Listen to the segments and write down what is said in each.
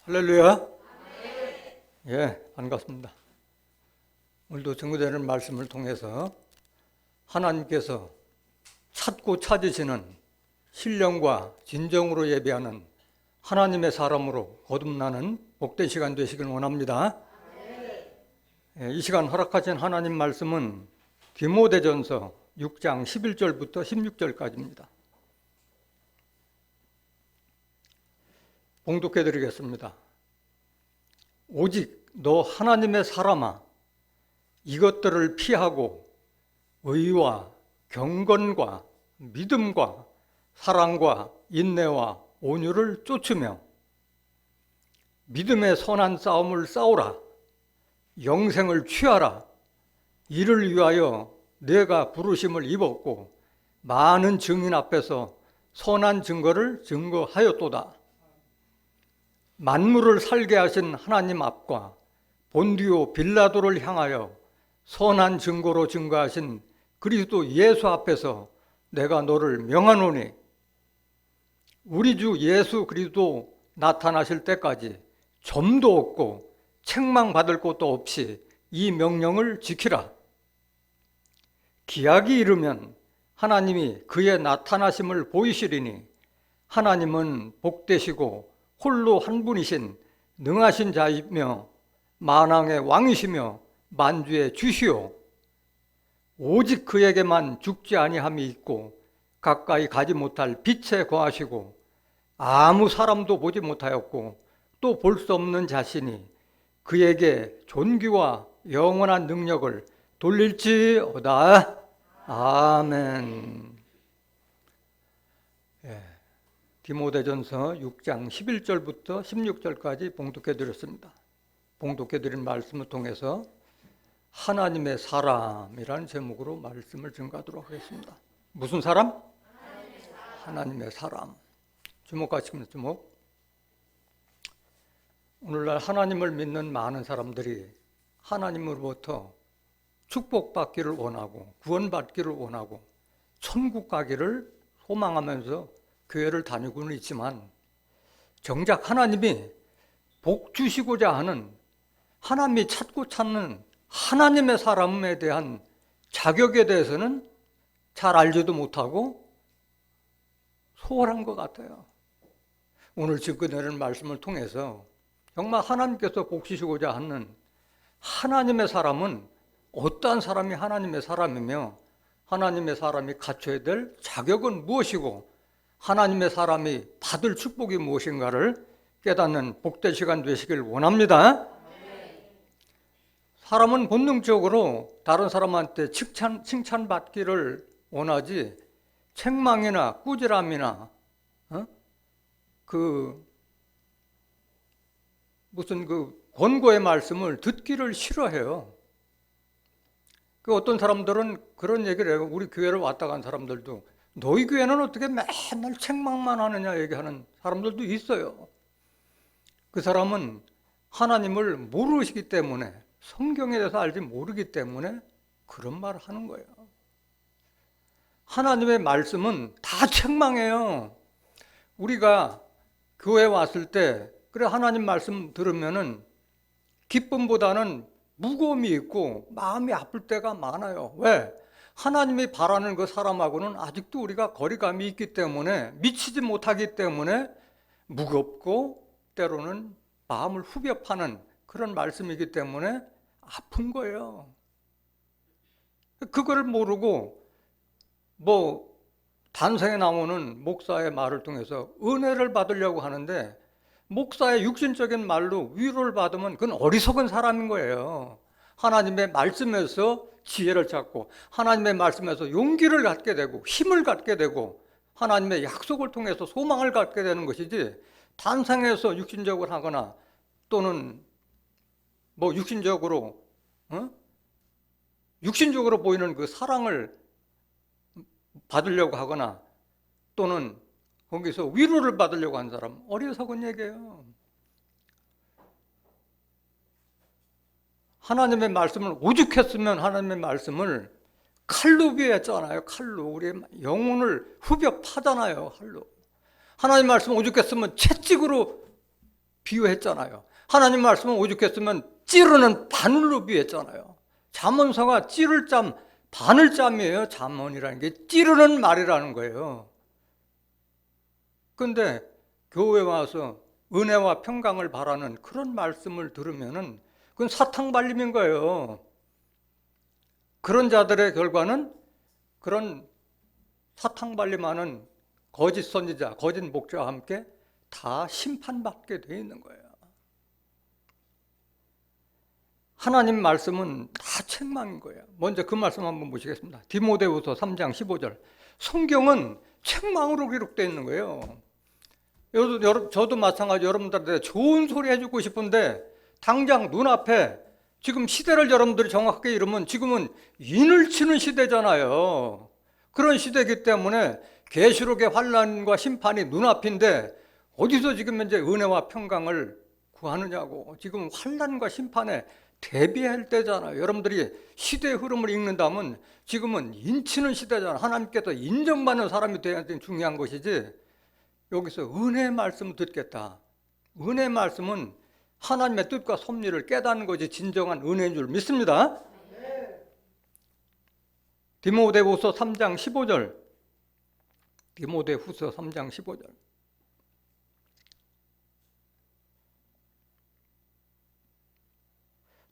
할렐루야. 예, 반갑습니다. 오늘도 증거되는 말씀을 통해서 하나님께서 찾고 찾으시는 신령과 진정으로 예배하는 하나님의 사람으로 거듭나는 복된 시간 되시길 원합니다. 예, 이 시간 허락하신 하나님 말씀은 디모데전서 6장 11절부터 16절까지입니다. 봉독해 드리겠습니다. 오직 너 하나님의 사람아, 이것들을 피하고 의와 경건과 믿음과 사랑과 인내와 온유를 쫓으며 믿음의 선한 싸움을 싸우라. 영생을 취하라. 이를 위하여 내가 부르심을 입었고 많은 증인 앞에서 선한 증거를 증거하였도다. 만물을 살게 하신 하나님 앞과 본디오 빌라도를 향하여 선한 증거로 증거하신 그리스도 예수 앞에서 내가 너를 명하노니 우리 주 예수 그리스도 나타나실 때까지 점도 없고 책망받을 것도 없이 이 명령을 지키라. 기약이 이르면 하나님이 그의 나타나심을 보이시리니 하나님은 복되시고 홀로 한 분이신 능하신 자이며 만왕의 왕이시며 만주의 주시오. 오직 그에게만 죽지 아니함이 있고 가까이 가지 못할 빛에 거하시고 아무 사람도 보지 못하였고 또 볼 수 없는 자신이 그에게 존귀와 영원한 능력을 돌릴지어다. 아멘. 예. 디모데전서 6장 11절부터 16절까지 봉독해 드렸습니다. 봉독해 드린 말씀을 통해서 하나님의 사람이라는 제목으로 말씀을 증거하도록 하겠습니다. 무슨 사람? 하나님의 사람. 주목하시면 주목. 오늘날 하나님을 믿는 많은 사람들이 하나님으로부터 축복받기를 원하고 구원받기를 원하고 천국 가기를 소망하면서 교회를 다니고는 있지만 정작 하나님이 복 주시고자 하는 하나님이 찾고 찾는 하나님의 사람에 대한 자격에 대해서는 잘 알지도 못하고 소홀한 것 같아요. 오늘 증거되는 말씀을 통해서 정말 하나님께서 복 주시고자 하는 하나님의 사람은 어떠한 사람이 하나님의 사람이며 하나님의 사람이 갖춰야 될 자격은 무엇이고 하나님의 사람이 받을 축복이 무엇인가를 깨닫는 복된 시간 되시길 원합니다. 사람은 본능적으로 다른 사람한테 칭찬받기를 원하지 책망이나 꾸지람이나 무슨 권고의 말씀을 듣기를 싫어해요. 어떤 사람들은 그런 얘기를 해요. 우리 교회를 왔다 간 사람들도 너희 교회는 어떻게 맨날 책망만 하느냐 얘기하는 사람들도 있어요. 그 사람은 하나님을 모르시기 때문에 성경에 대해서 알지 모르기 때문에 그런 말을 하는 거예요. 하나님의 말씀은 다 책망해요. 우리가 교회 왔을 때 그래 하나님 말씀 들으면은 기쁨보다는 무거움이 있고 마음이 아플 때가 많아요. 왜? 하나님이 바라는 그 사람하고는 아직도 우리가 거리감이 있기 때문에 미치지 못하기 때문에 무겁고 때로는 마음을 후벼 파는 그런 말씀이기 때문에 아픈 거예요. 그걸 모르고 단상에 나오는 목사의 말을 통해서 은혜를 받으려고 하는데 목사의 육신적인 말로 위로를 받으면 그건 어리석은 사람인 거예요. 하나님의 말씀에서 지혜를 찾고 하나님의 말씀에서 용기를 갖게 되고 힘을 갖게 되고 하나님의 약속을 통해서 소망을 갖게 되는 것이지 단상에서 육신적으로 하거나 또는 육신적으로 보이는 그 사랑을 받으려고 하거나 또는 거기서 위로를 받으려고 하는 사람 어리석은 얘기예요. 하나님의 말씀을 오죽했으면 하나님의 말씀을 칼로 비했잖아요. 칼로 우리의 영혼을 후벼 파잖아요. 칼로. 하나님 말씀 오죽했으면 채찍으로 비유했잖아요. 하나님 말씀은 오죽했으면 찌르는 바늘로 비유했잖아요. 잠언서가 찌를 짬, 바늘짬이에요. 잠언이라는 게 찌르는 말이라는 거예요. 그런데 교회 와서 은혜와 평강을 바라는 그런 말씀을 들으면은 그건 사탕 발림인 거예요. 그런 자들의 결과는 그런 사탕 발림하는 거짓 선지자, 거짓 목자와 함께 다 심판받게 돼 있는 거예요. 하나님 말씀은 다 책망인 거예요. 먼저 그 말씀 한번 보시겠습니다. 디모데후서 3장 15절. 성경은 책망으로 기록되어 있는 거예요. 저도 마찬가지 여러분들한테 좋은 소리 해주고 싶은데 당장 눈앞에 지금 시대를 여러분들이 정확하게 이루면 지금은 인을 치는 시대잖아요. 그런 시대이기 때문에 계시록의 환난과 심판이 눈앞인데 어디서 지금 현재 은혜와 평강을 구하느냐고. 지금 환난과 심판에 대비할 때잖아요. 여러분들이 시대의 흐름을 읽는다면 지금은 인치는 시대잖아요. 하나님께서 인정받는 사람이 되어야 되는 중요한 것이지 여기서 은혜의 말씀을 듣겠다. 은혜의 말씀은 하나님의 뜻과 섭리를 깨닫는 것이 진정한 은혜인 줄 믿습니다. 디모데후서 3장 15절. 디모데후서 3장 15절.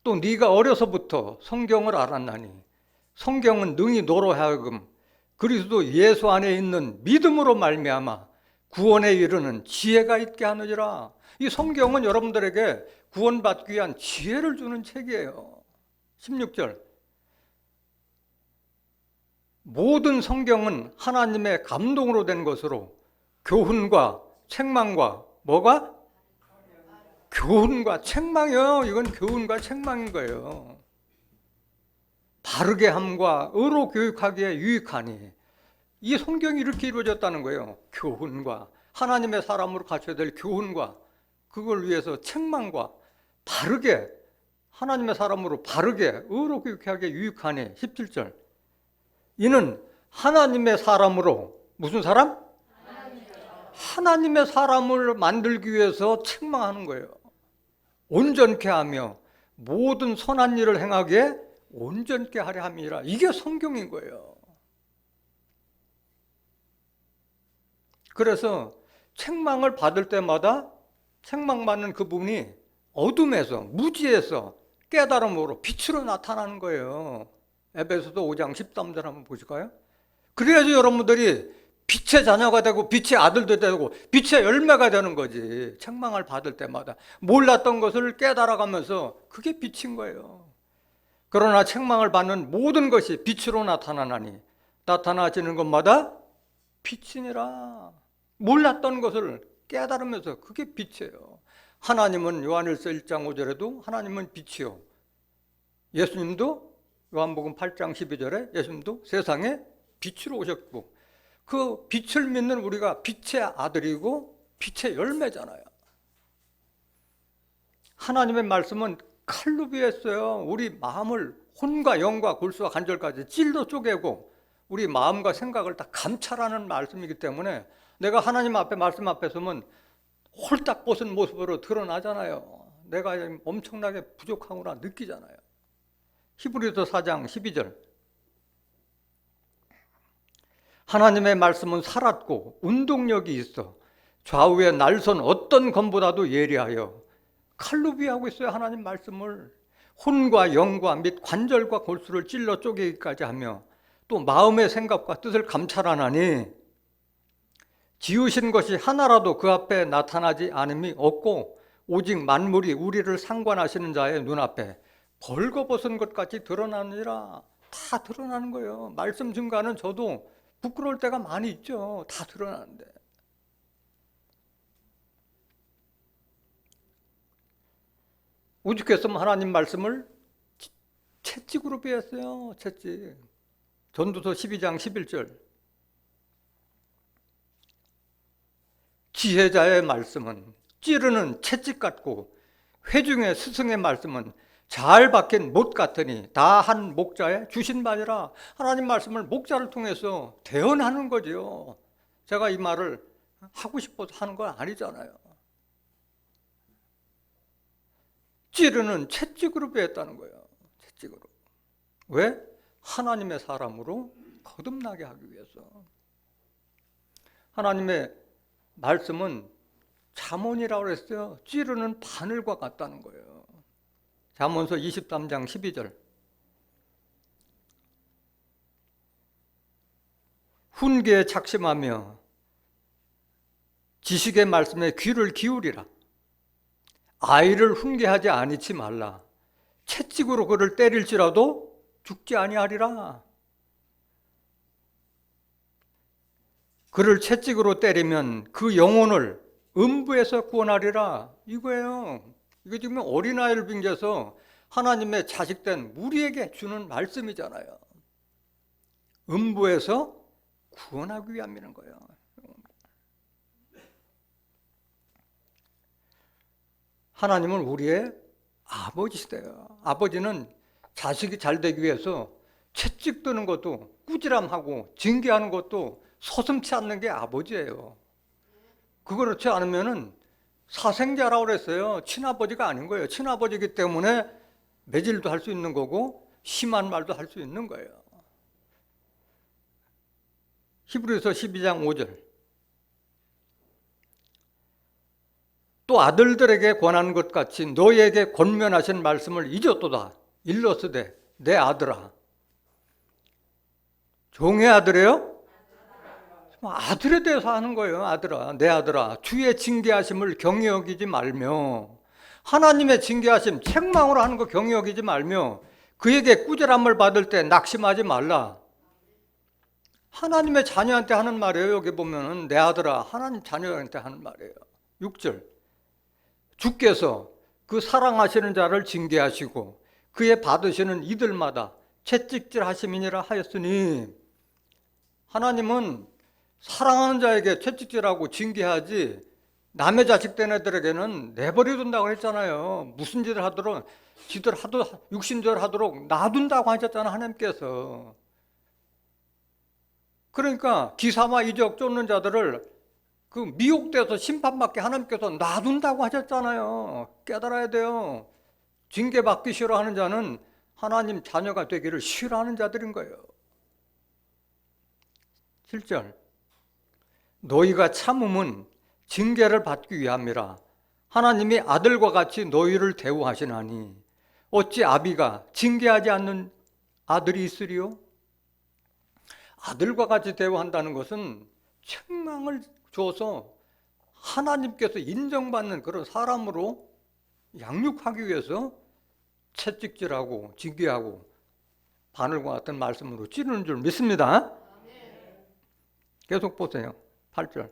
또 네가 어려서부터 성경을 알았나니 성경은 능히 너로 하여금 그리스도 예수 안에 있는 믿음으로 말미암아 구원에 이르는 지혜가 있게 하느니라. 이 성경은 여러분들에게 구원받기 위한 지혜를 주는 책이에요. 16절. 모든 성경은 하나님의 감동으로 된 것으로 교훈과 책망과 뭐가? 교훈과 책망이요. 이건 교훈과 책망인 거예요. 바르게 함과 의로 교육하기에 유익하니 이 성경이 이렇게 이루어졌다는 거예요. 교훈과 하나님의 사람으로 갖춰야 될 교훈과 그걸 위해서 책망과 바르게 하나님의 사람으로 바르게 의로 교육하기에 유익하니 17절. 이는 하나님의 사람으로 무슨 사람? 하나님의 사람을 만들기 위해서 책망하는 거예요. 온전케 하며 모든 선한 일을 행하기에 온전케 하려 함이라. 이게 성경인 거예요. 그래서 책망을 받을 때마다 책망받는 그 부분이 어둠에서 무지에서 깨달음으로 빛으로 나타나는 거예요. 에베소서 5장 13절 한번 보실까요? 그래야지 여러분들이 빛의 자녀가 되고 빛의 아들도 되고 빛의 열매가 되는 거지. 책망을 받을 때마다 몰랐던 것을 깨달아가면서 그게 빛인 거예요. 그러나 책망을 받는 모든 것이 빛으로 나타나나니 나타나지는 것마다 빛이니라. 몰랐던 것을 깨달으면서 그게 빛이에요. 하나님은 요한일서 1장 5절에도 하나님은 빛이요. 예수님도 요한복음 8장 12절에 예수님도 세상에 빛으로 오셨고 그 빛을 믿는 우리가 빛의 아들이고 빛의 열매잖아요. 하나님의 말씀은 칼로 비했어요. 우리 마음을 혼과 영과 골수와 관절까지 찔러 쪼개고 우리 마음과 생각을 다 감찰하는 말씀이기 때문에 내가 하나님 앞에 말씀 앞에 서면 홀딱 벗은 모습으로 드러나잖아요. 내가 엄청나게 부족하구나 느끼잖아요. 히브리서 4장 12절. 하나님의 말씀은 살았고 운동력이 있어 좌우의 날선 어떤 검보다도 예리하여 칼로 비하고 있어요. 하나님 말씀을 혼과 영과 및 관절과 골수를 찔러 쪼개기까지 하며 또 마음의 생각과 뜻을 감찰하나니 지으신 것이 하나라도 그 앞에 나타나지 않음이 없고 오직 만물이 우리를 상관하시는 자의 눈앞에 벌거벗은 것 같이 드러나느니라. 다 드러나는 거예요. 말씀 증가는 저도 부끄러울 때가 많이 있죠. 다 드러나는데. 오죽했으면 하나님 말씀을 채찍으로 베었어요. 채찍. 전도서 12장 11절. 지혜자의 말씀은 찌르는 채찍 같고 회중의 스승의 말씀은 잘 박힌 못 같으니 다 한 목자의 주신 바니라. 하나님 말씀을 목자를 통해서 대언하는 거죠. 제가 이 말을 하고 싶어서 하는 건 아니잖아요. 찌르는 채찍으로 베었다는 거예요. 채찍으로. 왜? 하나님의 사람으로 거듭나게 하기 위해서. 하나님의 말씀은 잠언이라고 그랬어요. 찌르는 바늘과 같다는 거예요. 잠언서 23장 12절. 훈계에 착심하며 지식의 말씀에 귀를 기울이라. 아이를 훈계하지 아니치 말라. 채찍으로 그를 때릴지라도 죽지 아니하리라. 그를 채찍으로 때리면 그 영혼을 음부에서 구원하리라. 이거예요. 이거 지금 어린아이를 빙자해서 하나님의 자식된 우리에게 주는 말씀이잖아요. 음부에서 구원하기 위함이라는 거예요. 하나님은 우리의 아버지시대요. 아버지는 자식이 잘 되기 위해서 채찍 드는 것도 꾸지람하고 징계하는 것도 서슴지 않는 게 아버지예요. 그렇지 않으면은 사생자라고 그랬어요. 친아버지가 아닌 거예요. 친아버지이기 때문에 매질도 할 수 있는 거고 심한 말도 할 수 있는 거예요. 히브리서 12장 5절. 또 아들들에게 권한 것 같이 너희에게 권면하신 말씀을 잊었도다. 일러스되 내 아들아. 종의 아들이에요? 아들에 대해서 하는 거예요. 아들아, 내 아들아, 주의 징계하심을 경히 여기지 말며, 하나님의 징계하심 책망으로 하는 거 경히 여기지 말며, 그에게 꾸지람을 받을 때 낙심하지 말라. 하나님의 자녀한테 하는 말이에요. 여기 보면은 내 아들아, 하나님 자녀한테 하는 말이에요. 6절. 주께서 그 사랑하시는 자를 징계하시고 그의 받으시는 이들마다 채찍질 하심이니라 하였으니, 하나님은 사랑하는 자에게 채찍질하고 징계하지 남의 자식 된 애들에게는 내버려둔다고 했잖아요. 무슨 짓을 하도록 지들 육신절 하도록 놔둔다고 하셨잖아요. 하나님께서. 그러니까 기사와 이적 쫓는 자들을 그 미혹돼서 심판받게 하나님께서 놔둔다고 하셨잖아요. 깨달아야 돼요. 징계받기 싫어하는 자는 하나님 자녀가 되기를 싫어하는 자들인 거예요. 7절. 너희가 참음은 징계를 받기 위함이라. 하나님이 아들과 같이 너희를 대우하시나니 어찌 아비가 징계하지 않는 아들이 있으리요? 아들과 같이 대우한다는 것은 책망을 줘서 하나님께서 인정받는 그런 사람으로 양육하기 위해서 채찍질하고 징계하고 바늘과 같은 말씀으로 찌르는 줄 믿습니다. 계속 보세요. 8절.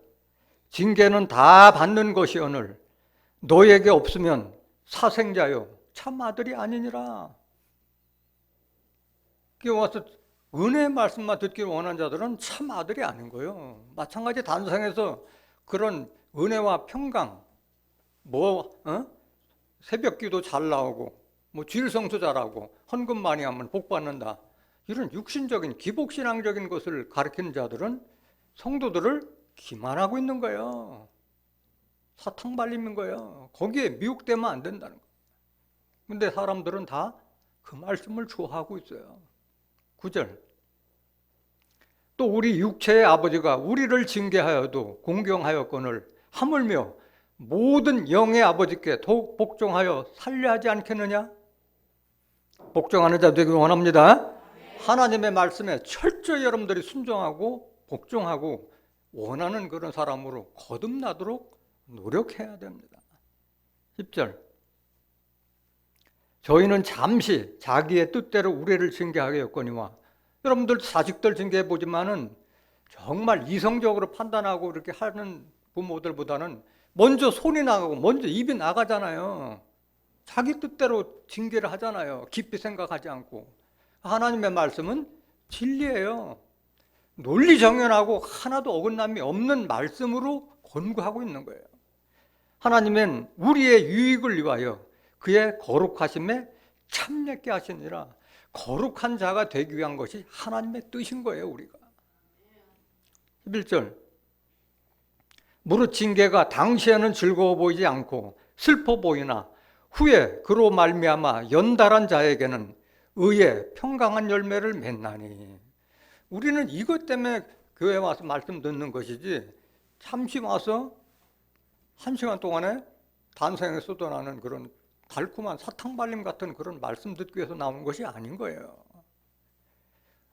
징계는 다 받는 것이오늘 너에게 없으면 사생자요 참 아들이 아니니라. 와서 은혜의 말씀만 듣기를 원하는 자들은 참 아들이 아닌 거예요. 마찬가지 단상에서 그런 은혜와 평강, 새벽기도 잘 나오고 주일 성수 잘하고 헌금 많이 하면 복 받는다, 이런 육신적인 기복신앙적인 것을 가르치는 자들은 성도들을 기만하고 있는 거예요. 사탕 발림인 거예요. 거기에 미혹되면 안 된다는 거예요. 근데 사람들은 다 그 말씀을 좋아하고 있어요. 9절. 또 우리 육체의 아버지가 우리를 징계하여도 공경하였거늘 하물며 모든 영의 아버지께 더욱 복종하여 살려하지 않겠느냐? 복종하는 자 되길 원합니다. 하나님의 말씀에 철저히 여러분들이 순종하고 복종하고 원하는 그런 사람으로 거듭나도록 노력해야 됩니다. 10절. 저희는 잠시 자기의 뜻대로 우리를 징계하였거니와, 여러분들 자식들 징계해 보지만은 정말 이성적으로 판단하고 이렇게 하는 부모들보다는 먼저 손이 나가고 먼저 입이 나가잖아요. 자기 뜻대로 징계를 하잖아요. 깊이 생각하지 않고. 하나님의 말씀은 진리예요. 논리정연하고 하나도 어긋남이 없는 말씀으로 권고하고 있는 거예요. 하나님은 우리의 유익을 위하여 그의 거룩하심에 참여케 하시니라. 거룩한 자가 되기 위한 것이 하나님의 뜻인 거예요. 우리가. 11절. 무릇 징계가 당시에는 즐거워 보이지 않고 슬퍼 보이나 후에 그로 말미암아 연달한 자에게는 의의 평강한 열매를 맺나니. 우리는 이것 때문에 교회 와서 말씀 듣는 것이지, 잠시 와서 1시간 동안에 단상에 쏟아나는 그런 달콤한 사탕발림 같은 그런 말씀 듣기 위해서 나온 것이 아닌 거예요.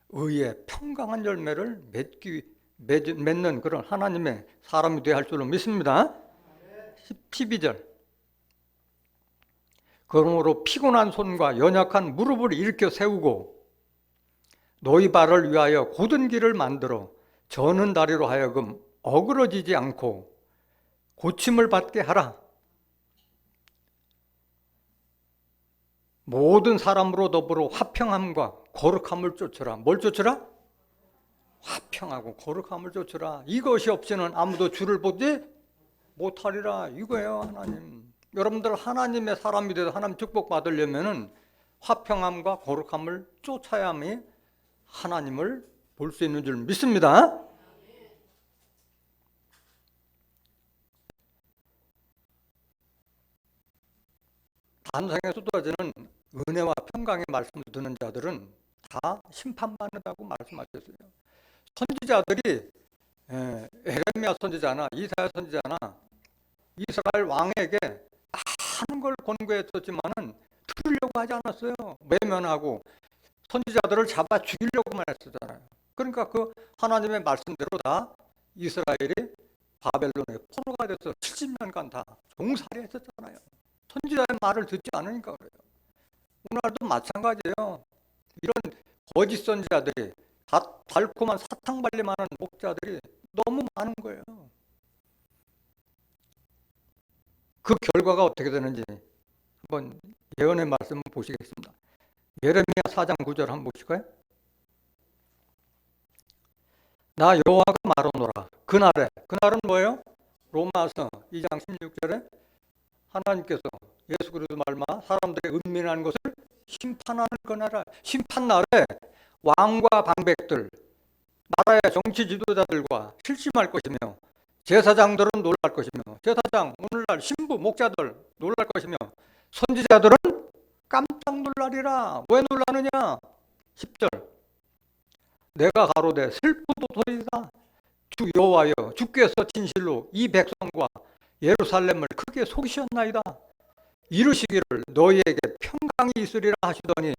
의의 평강한 열매를 맺는 그런 하나님의 사람이 되어야 할 줄로 믿습니다. 12절. 그러므로 피곤한 손과 연약한 무릎을 일으켜 세우고 너희 발을 위하여 곧은 길을 만들어 저는 다리로 하여금 어그러지지 않고 고침을 받게 하라. 모든 사람으로 더불어 화평함과 거룩함을 쫓으라. 뭘 쫓으라? 화평하고 거룩함을 쫓으라. 이것이 없이는 아무도 주를 보지 못하리라. 이거예요, 하나님. 여러분들 하나님의 사람이 돼서 하나님 축복 받으려면은 화평함과 거룩함을 쫓아야만이 하나님을 볼 수 있는 줄 믿습니다. 단상에 쏟아지는 은혜와 평강의 말씀을 듣는 자들은 다 심판받는다고 말씀하셨어요. 선지자들이 에레미야 선지자나 이사야 선지자나 이스라엘 왕에게 많은 걸 권고했었지만은 들으려고 하지 않았어요. 외면하고 선지자들을 잡아 죽이려고만 했었잖아요. 그러니까 그 하나님의 말씀대로 다 이스라엘이 바벨론의 포로가 돼서 70년간 다 종살이 했었잖아요. 선지자의 말을 듣지 않으니까 그래요. 오늘도 마찬가지예요. 이런 거짓 선지자들이 달콤한 사탕발림하는 목자들이 너무 많은 거예요. 그 결과가 어떻게 되는지 한번 예언의 말씀을 보시겠습니다. 예레미야 4장 9절 한번 보실까요? 나 여호와가 말하노라. 그날은 뭐예요? 로마서 2장 16절에 하나님께서 예수 그리스도 말마 사람들의 은밀한 것을 심판하는 그날에, 심판날에 왕과 방백들, 나라의 정치 지도자들과 실심할 것이며 제사장들은 놀랄 것이며, 제사장, 오늘날 신부, 목자들 놀랄 것이며 선지자들은 깜짝 놀라리라. 왜 놀라느냐? 10절. 내가 가로되 슬프도소이다. 주 여호와여, 주께서 진실로 이 백성과 예루살렘을 크게 속이셨나이다. 이르시기를 너희에게 평강이 있으리라 하시더니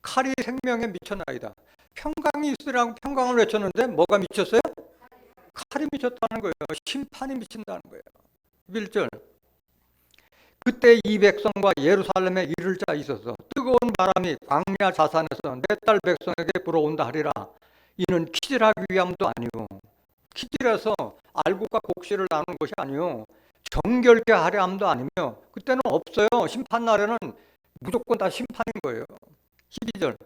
칼이 생명에 미쳤나이다. 평강이 있으리라고 평강을 외쳤는데 뭐가 미쳤어요? 칼이 미쳤다는 거예요. 심판이 미친다는 거예요. 1절. 그때 이 백성과 예루살렘에 이를 자 있어서 뜨거운 바람이 광야 자산에서 내 딸 백성에게 불어온다 하리라. 이는 키질하기 위함도 아니요, 키질해서 알곡과 곡식을 나누는 것이 아니요, 정결케 하려 함도 아니며, 그때는 없어요. 심판날에는 무조건 다 심판인 거예요. 12절.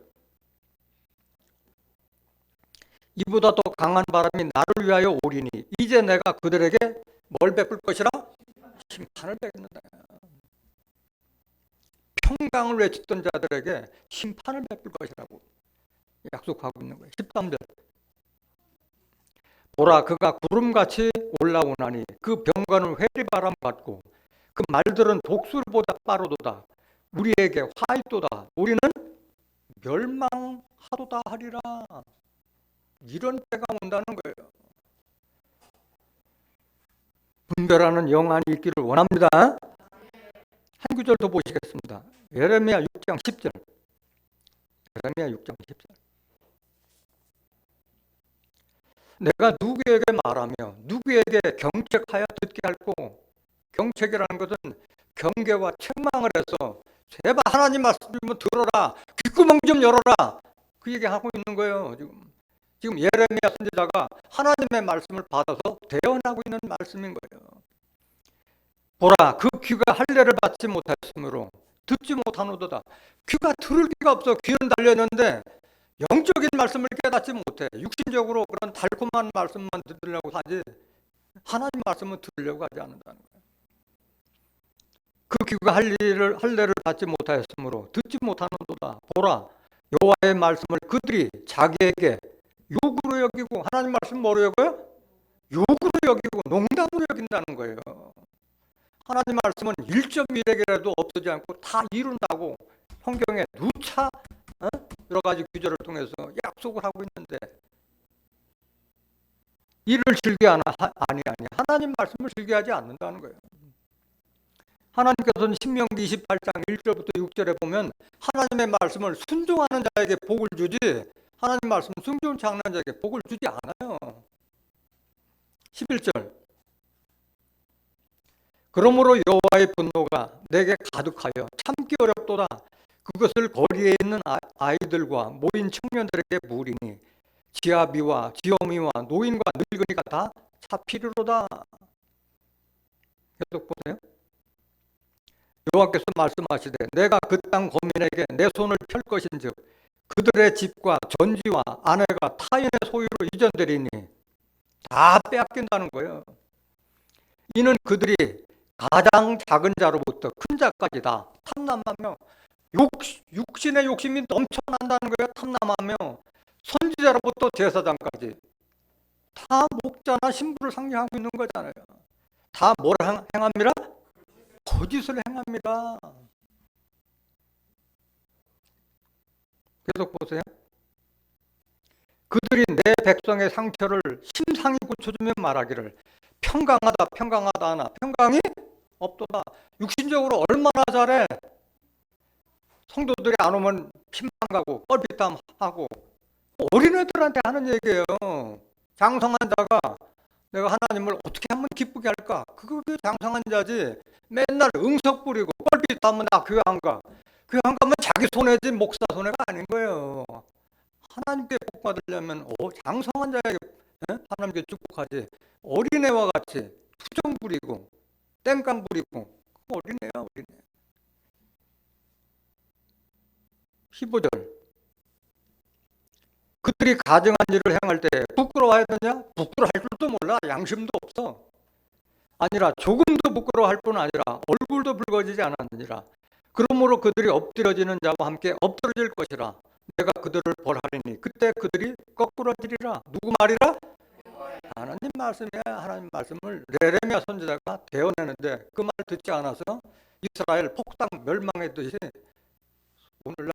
이보다 더 강한 바람이 나를 위하여 오리니 이제 내가 그들에게 뭘 베풀 것이라? 심판을 베푼다. 평강을 외쳤던 자들에게 심판을 베풀 것이라고 약속하고 있는 거예요. 13절. 보라, 그가 구름같이 올라오나니 그 병거는 회리바람 같고 그 말들은 독수리보다 빠르도다. 우리에게 화있도다. 우리는 멸망하도다 하리라. 이런 때가 온다는 거예요. 분별하는 영안이 있기를 원합니다. 한 구절 더 보시겠습니다. 예레미야 6장 10절. 예레미야 6장 10절. 내가 누구에게 말하며 누구에게 경책하여 듣게 할꼬. 경책이라는 것은 경계와 책망을 해서 제발 하나님 말씀 좀 들어라, 귓구멍 좀 열어라, 그 얘기하고 있는 거예요. 지금 예레미야 선지자가 하나님의 말씀을 받아서 대언하고 있는 말씀인 거예요. 보라, 그 귀가 할례를 받지 못하였으므로 듣지 못하노도다. 귀가 들을 귀가 없어. 귀는 달렸는데 영적인 말씀을 깨닫지 못해. 육신적으로 그런 달콤한 말씀만 들으려고 하지 하나님 말씀은 들으려고 하지 않는다는 거예요. 그 귀가 할례를 받지 못하였으므로 듣지 못하는도다. 보라, 여호와의 말씀을 그들이 자기에게 욕으로 여기고, 하나님 말씀 뭐로 여겨요? 욕으로 여기고 농담으로 여긴다는 거예요. 하나님 말씀은 1.1핵이라도 없어지지 않고 다 이룬다고 성경에 누차 여러 가지 구절을 통해서 약속을 하고 있는데 이를 즐겨하나? 아니 하나님 말씀을 즐겨하지 않는다는 거예요. 하나님께서는 신명기 28장 1절부터 6절에 보면 하나님의 말씀을 순종하는 자에게 복을 주지 하나님 말씀 순종치 않는 자에게 복을 주지 않아요. 11절 그러므로 여호와의 분노가 내게 가득하여 참기 어렵도다. 그것을 거리에 있는 아이들과 모인 청년들에게 물으니 지아비와 지어미와 노인과 늙은이가 다 잡히리로다. 계속 보세요. 여호와께서 말씀하시되 내가 그 땅 거민에게 내 손을 펼 것인즉 그들의 집과 전지와 아내가 타인의 소유로 이전되리니 다 빼앗긴다는 거예요. 이는 그들이 가장 작은 자로부터 큰 자까지 다 탐남하며 육신의 욕심이 넘쳐난다는 거예요. 탐남하며 선지자로부터 제사장까지 다 목자나 신부를 상징하고 있는 거잖아요. 다 뭘 행합니다? 거짓을 행합니다. 계속 보세요. 그들이 내 백성의 상처를 심상히 고쳐주며 말하기를 평강하다 하나 평강이 없도다. 육신적으로 얼마나 잘해. 성도들이 안 오면 피만 가고 뻘빛담하고 어린애들한테 하는 얘기예요. 장성한 자가 내가 하나님을 어떻게 하면 기쁘게 할까? 그게 장성한 자지. 맨날 응석 부리고 뻘빛 담으면 나 교회 안 가. 교회 안 가면 자기 손해지 목사 손해가 아닌 거예요. 하나님께 복 받으려면 장성한 자에게 하나님께 축복하지. 어린애와 같이 투정 부리고 땡깡 부리고 어린애야 어린애. 15절 그들이 가증한 일을 행할 때 부끄러워해야 되냐? 부끄러워할 줄도 몰라. 양심도 없어. 아니라 조금도 부끄러워할 뿐 아니라 얼굴도 붉어지지 않았느니라. 그러므로 그들이 엎드려지는 자와 함께 엎드러질 것이라. 내가 그들을 벌하리니 그때 그들이 거꾸러지리라. 누구 말이라? 하나님 말씀이야. 하나님 말씀을 레레미야 선지자가 대언했는데 그 말 듣지 않아서 이스라엘 폭당 멸망했듯이 오늘날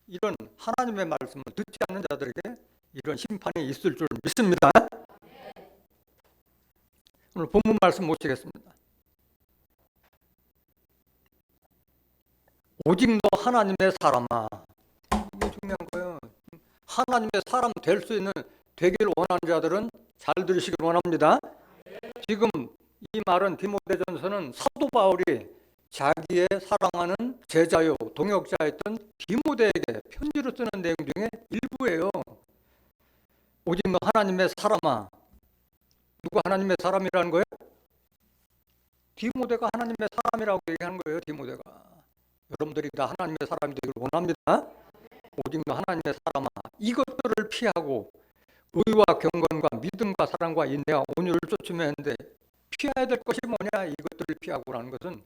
이런 하나님의 말씀을 듣지 않는 자들에게 이런 심판이 있을 줄 믿습니다. 오늘 본문 말씀 모시겠습니다. 오직 너 하나님의 사람아. 이게 중요한 거예요. 하나님의 사람 될 수 있는 되길 원하는 자들은 잘 들으시길 원합니다. 지금 이 말은 디모데전서는 사도 바울이 자기의 사랑하는 제자요 동역자였던 디모데에게 편지를 쓰는 내용 중에 일부예요. 오직 너 하나님의 사람아. 누구 하나님의 사람이라는 거예요? 디모데가 하나님의 사람이라고 얘기하는 거예요. 디모데가. 여러분들이 다 하나님의 사람이 되기를 원합니다. 오직 너 하나님의 사람아. 이것들을 피하고 의와 경건과 믿음과 사랑과 인내와 온유를 쫓으면 하는데 피해야 될 것이 뭐냐? 이것들을 피하고라는 것은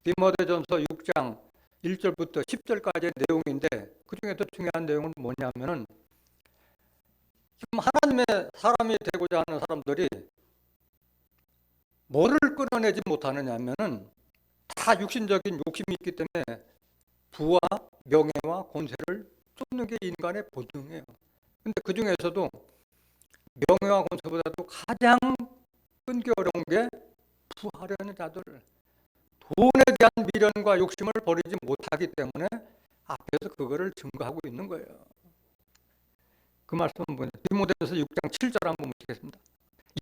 디모데전서 6장 1절부터 10절까지의 내용인데 그중에 더 중요한 내용은 뭐냐면은 지금 하나님의 사람이 되고자 하는 사람들이 뭐를 끊어내지 못하느냐면은 다 육신적인 욕심이 있기 때문에 부와 명예와 권세를 쫓는 게 인간의 본능이에요. 근데 그 중에서도 명예와 권세보다도 가장 끊기 어려운 게 부하려는 자들. 돈에 대한 미련과 욕심을 버리지 못하기 때문에 앞에서 그거를 증거하고 있는 거예요. 그 말씀은 뭐냐? 디모데전서 6장 7절 한번 보시겠습니다.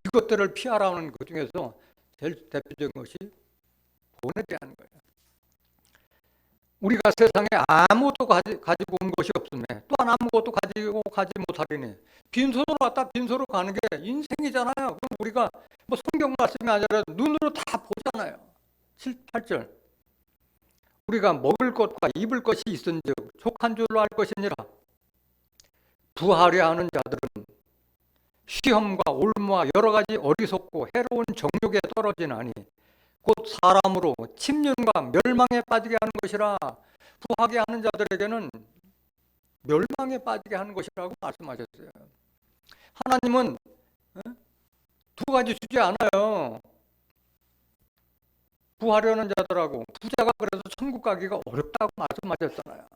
이것들을 피하라는 것 중에서 제일 대표적인 것이 돈에 대한 거예요. 우리가 세상에 아무것도 가지고 온 것이 없음에 또한 아무것도 가지고 가지 못하리니 빈손으로 왔다 빈손으로 가는 게 인생이잖아요. 그럼 우리가 뭐 성경 말씀이 아니라 눈으로 다 보잖아요. 7, 8절 우리가 먹을 것과 입을 것이 있은즉 족한 줄로 알 것이니라. 부하려 하는 자들은 시험과 올무와 여러 가지 어리석고 해로운 정욕에 떨어지나니 곧 사람으로 침륜과 멸망에 빠지게 하는 것이라. 부하게 하는 자들에게는 멸망에 빠지게 하는 것이라고 말씀하셨어요. 하나님은 두 가지 주지 않아요. 구하려는 자들하고 부자가 그래서 천국 가기가 어렵다고 말씀하셨잖아요.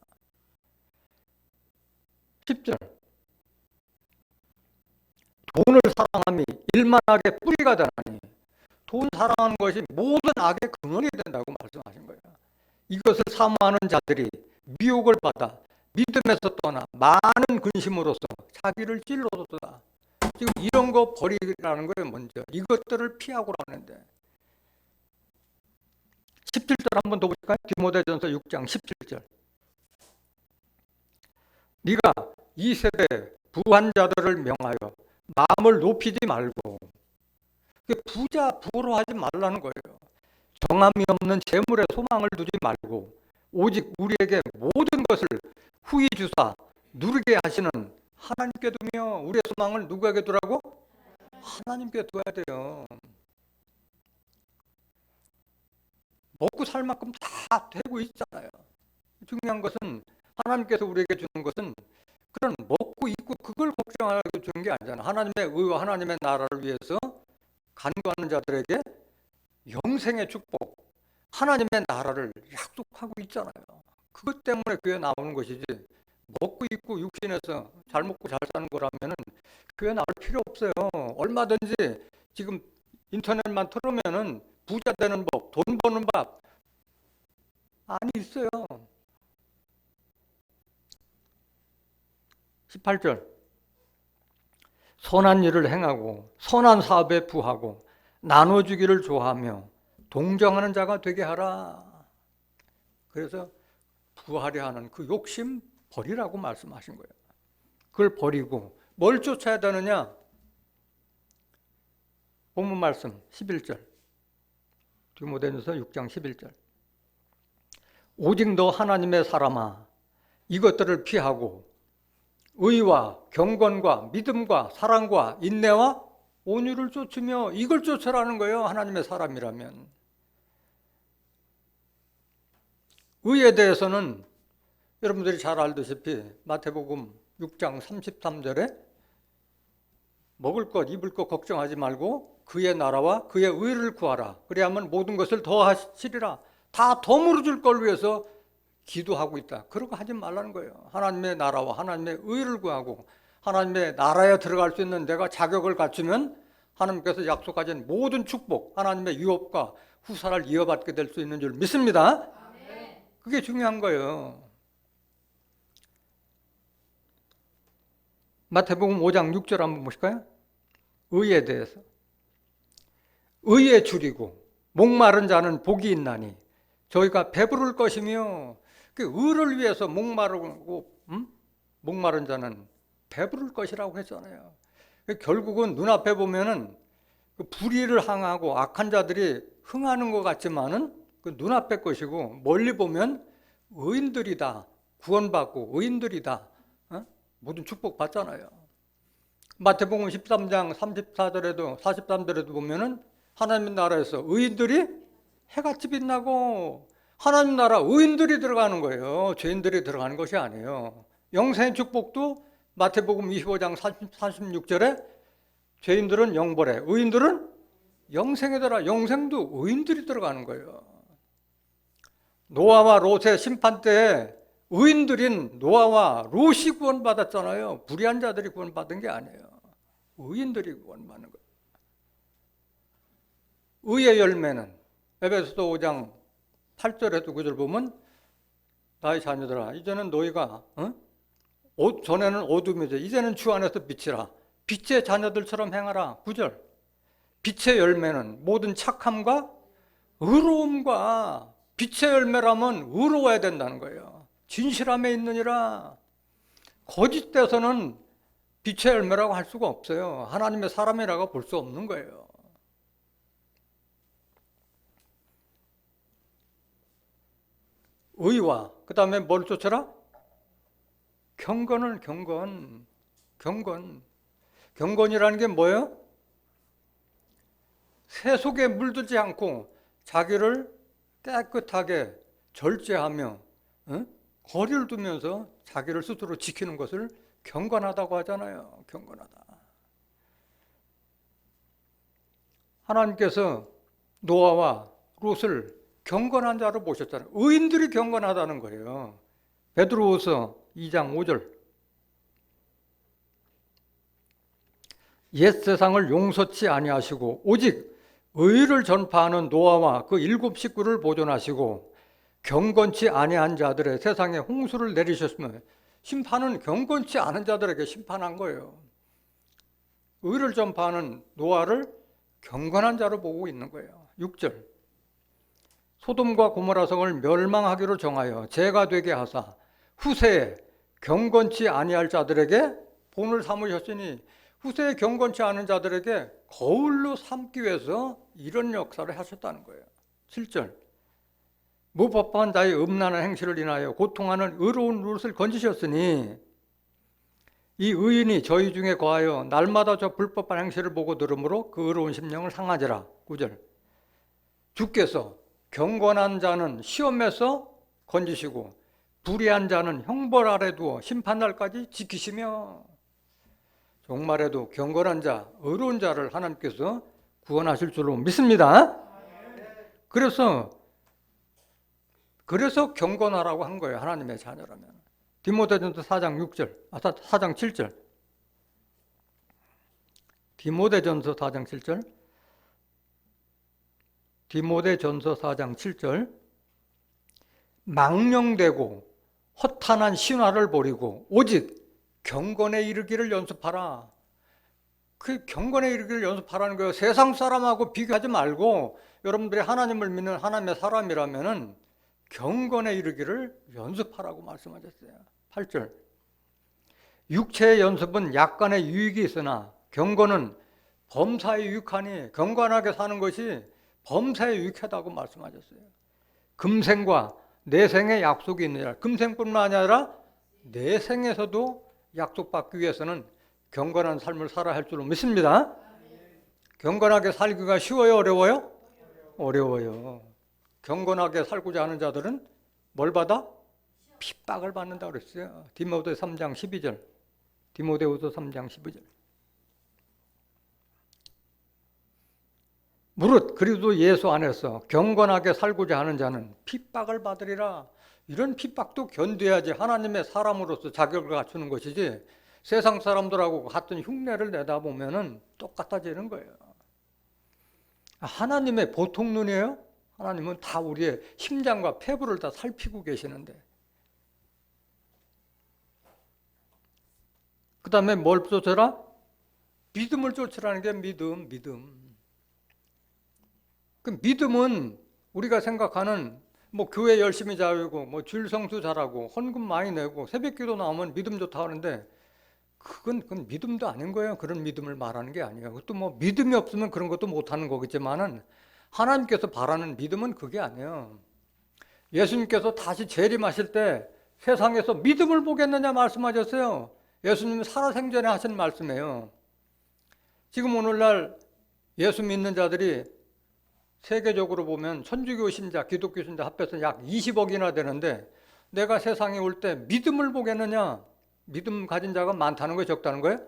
10절 돈을 사랑함이 일만하게 뿌리가 되나니 돈 사랑하는 것이 모든 악의 근원이 된다고 말씀하신 거예요. 이것을 사모하는 자들이 미혹을 받아 믿음에서 떠나 많은 근심으로써 자기를 찔러도다. 지금 이런 거 버리라는 거예요. 먼저 이것들을 피하고 하는데 17절 한번 더 보실까요? 디모데전서 6장 17절 네가 이 세대 부한 자들을 명하여 마음을 높이지 말고 부자 부러워하지 말라는 거예요. 정함이 없는 재물에 소망을 두지 말고 오직 우리에게 모든 것을 후히 주사 누리게 하시는 하나님께 두며 우리의 소망을 누구에게 두라고? 하나님께 둬야 돼요. 먹고 살 만큼 다 되고 있잖아요. 중요한 것은 하나님께서 우리에게 주는 것은 그런 먹고 입고 그걸 걱정하고 주는 게 아니잖아요. 하나님의 의와 하나님의 나라를 위해서 간구하는 자들에게 영생의 축복, 하나님의 나라를 약속하고 있잖아요. 그것 때문에 교회 나오는 것이지 먹고 입고 육신에서 잘 먹고 잘 사는 거라면 교회 나올 필요 없어요. 얼마든지 지금 인터넷만 틀으면은 부자 되는 법, 돈 버는 법 많이 있어요. 18절 선한 일을 행하고 선한 사업에 부하고 나눠주기를 좋아하며 동정하는 자가 되게 하라. 그래서 부하려 하는 그 욕심 버리라고 말씀하신 거예요. 그걸 버리고 뭘 쫓아야 되느냐? 본문 말씀 11절 디모데전서 6장 11절 오직 너 하나님의 사람아 이것들을 피하고 의와 경건과 믿음과 사랑과 인내와 온유를 쫓으며 이걸 쫓으라는 거예요. 하나님의 사람이라면. 의에 대해서는 여러분들이 잘 알다시피 마태복음 6장 33절에 먹을 것 입을 것 걱정하지 말고 그의 나라와 그의 의를 구하라. 그래야만 모든 것을 더하시리라. 다 덤으로 줄 걸 위해서 기도하고 있다. 그런 거 하지 말라는 거예요. 하나님의 나라와 하나님의 의를 구하고 하나님의 나라에 들어갈 수 있는 내가 자격을 갖추면 하나님께서 약속하신 모든 축복, 하나님의 유업과 후사를 이어받게 될 수 있는 줄 믿습니다. 그게 중요한 거예요. 마태복음 5장 6절 한번 보실까요? 의에 대해서. 의에 줄이고 목마른 자는 복이 있나니 저희가 배부를 것이며 그 의를 위해서 목마르고 목마른 자는 배부를 것이라고 했잖아요. 결국은 눈앞에 보면은 그 불의를 항하고 악한 자들이 흥하는 것 같지만은 그 눈앞의 것이고 멀리 보면 의인들이다. 구원받고 의인들이다. 모든 축복 받잖아요. 마태복음 13장 34절에도 43절에도 보면은 하나님의 나라에서 의인들이 해같이 빛나고 하나님 나라 의인들이 들어가는 거예요. 죄인들이 들어가는 것이 아니에요. 영생의 축복도 마태복음 25장 46절에 죄인들은 영벌에 의인들은 영생에 들어가. 영생도 의인들이 들어가는 거예요. 노아와 롯의 심판 때에 의인들인 노아와 롯이 구원받았잖아요. 불의한 자들이 구원받은 게 아니에요. 의인들이 구원받는 거예요. 의의 열매는 에베소서 5장 8절에도 9절 보면 나의 자녀들아 이제는 너희가 전에는 어둠이지 이제는 주 안에서 빛이라 빛의 자녀들처럼 행하라. 9절 빛의 열매는 모든 착함과 의로움과 빛의 열매라면 의로워야 된다는 거예요. 진실함에 있느니라. 거짓돼서는 빛의 열매라고 할 수가 없어요. 하나님의 사람이라고 볼 수 없는 거예요. 의와 그 다음에 뭘 쫓아라? 경건을 경건이라는 게 뭐예요? 새 속에 물들지 않고 자기를 깨끗하게 절제하며 거리를 두면서 자기를 스스로 지키는 것을 경건하다고 하잖아요. 경건하다. 하나님께서 노아와 롯을 경건한 자로 모셨잖아요. 의인들이 경건하다는 거예요. 베드로후서 2장 5절. 옛 세상을 용서치 아니하시고 오직 의를 전파하는 노아와 그 7 식구를 보존하시고 경건치 아니한 자들의 세상에 홍수를 내리셨으면, 심판은 경건치 않은 자들에게 심판한 거예요. 의를 전파하는 노아를 경건한 자로 보고 있는 거예요. 6절. 소돔과 고모라 성을 멸망하기로 정하여 죄가 되게 하사 후세에 경건치 아니할 자들에게 본을 삼으셨으니, 후세에 경건치 않은 자들에게 거울로 삼기 위해서 이런 역사를 하셨다는 거예요. 7절. 무법한 자의 음란한 행실을 인하여 고통하는 의로운 룻을 건지셨으니 이 의인이 저희 중에 거하여 날마다 저 불법한 행실을 보고 들으므로 그 의로운 심령을 상하지라. 9절. 주께서 경건한 자는 시험에서 건지시고 불의한 자는 형벌 아래 두어 심판날까지 지키시며, 종말에도 경건한 자, 의로운 자를 하나님께서 구원하실 줄로 믿습니다. 그래서 경건하라고 한 거예요. 하나님의 자녀라면. 디모데전서 4장 6절, 4장 7절. 디모데전서 4장 7절. 디모데전서 4장 7절. 망령되고 허탄한 신화를 버리고 오직 경건에 이르기를 연습하라. 그 경건에 이르기를 연습하라는 거예요. 세상 사람하고 비교하지 말고 여러분들이 하나님을 믿는 하나님의 사람이라면은 경건에 이르기를 연습하라고 말씀하셨어요. 8절. 육체의 연습은 약간의 유익이 있으나 경건은 범사에 유익하니, 경건하게 사는 것이 범사에 유익하다고 말씀하셨어요. 금생과 내생의 약속이 있느니라. 금생뿐만 아니라 내생에서도 약속받기 위해서는 경건한 삶을 살아야 할 줄로 믿습니다. 경건하게 살기가 쉬워요, 어려워요? 어려워요. 경건하게 살고자 하는 자들은 뭘 받아? 핍박을 받는다고 그랬어요. 디모데 3장 12절. 디모데후서 3장 12절. 무릇 그리스도 예수 안에서 경건하게 살고자 하는 자는 핍박을 받으리라. 이런 핍박도 견뎌야지 하나님의 사람으로서 자격을 갖추는 것이지, 세상 사람들하고 같은 흉내를 내다 보면은 똑같아지는 거예요. 하나님의 보통 눈이에요? 하나님은 다 우리의 심장과 폐부를 다 살피고 계시는데. 그 다음에 뭘 쫓아라? 믿음을 쫓으라는 게 믿음. 그 믿음은 우리가 생각하는 뭐 교회 열심히 다니고 주일 성수 잘하고 헌금 많이 내고 새벽기도 나오면 믿음 좋다 하는데, 그건 믿음도 아닌 거예요. 그런 믿음을 말하는 게 아니에요. 그것도 뭐 믿음이 없으면 그런 것도 못하는 거겠지만은 하나님께서 바라는 믿음은 그게 아니에요. 예수님께서 다시 재림하실 때 세상에서 믿음을 보겠느냐 말씀하셨어요. 예수님은 살아생전에 하신 말씀이에요. 지금 오늘날 예수 믿는 자들이 세계적으로 보면 천주교 신자, 기독교 신자 합해서 약 20억이나 되는데, 내가 세상에 올 때 믿음을 보겠느냐? 믿음 가진 자가 많다는 거예요, 적다는 거예요?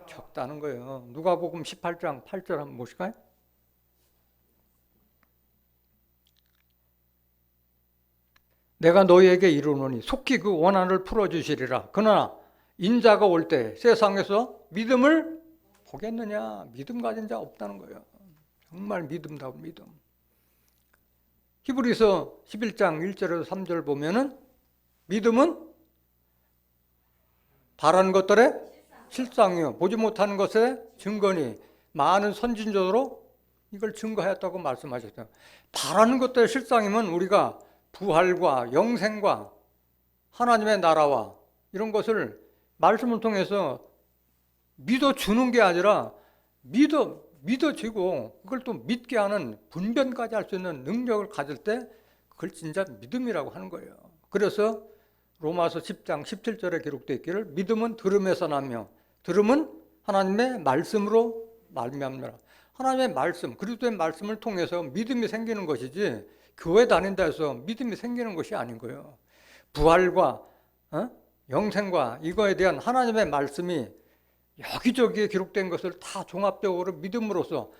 적다는 거예요. 누가복음 18장 8절 한번 보실까요? 내가 너희에게 이르노니 속히 그 원한을 풀어주시리라. 그러나 인자가 올 때 세상에서 믿음을 보겠느냐? 믿음 가진 자 없다는 거예요. 정말 믿음다운 믿음. 히브리서 11장 1절에서 3절 보면은 믿음은 바라는 것들의 실상이요 보지 못하는 것의 증거니 많은 선진조로 이걸 증거하였다고 말씀하셨어요. 바라는 것들의 실상이면 우리가 부활과 영생과 하나님의 나라와 이런 것을 말씀을 통해서 믿어주는 게 아니라 믿어지고 그걸 또 믿게 하는 분별까지 할 수 있는 능력을 가질 때 그걸 진짜 믿음이라고 하는 거예요. 그래서 로마서 10장 17절에 기록되어 있기를 믿음은 들음에서 나며 들음은 하나님의 말씀으로 말미암느라. 하나님의 말씀, 그리스도의 말씀을 통해서 믿음이 생기는 것이지 교회 다닌다 해서 믿음이 생기는 것이 아닌 거예요. 부활과 영생과 이거에 대한 하나님의 말씀이 여기저기에 기록된 것을 다 종합적으로 믿음으로써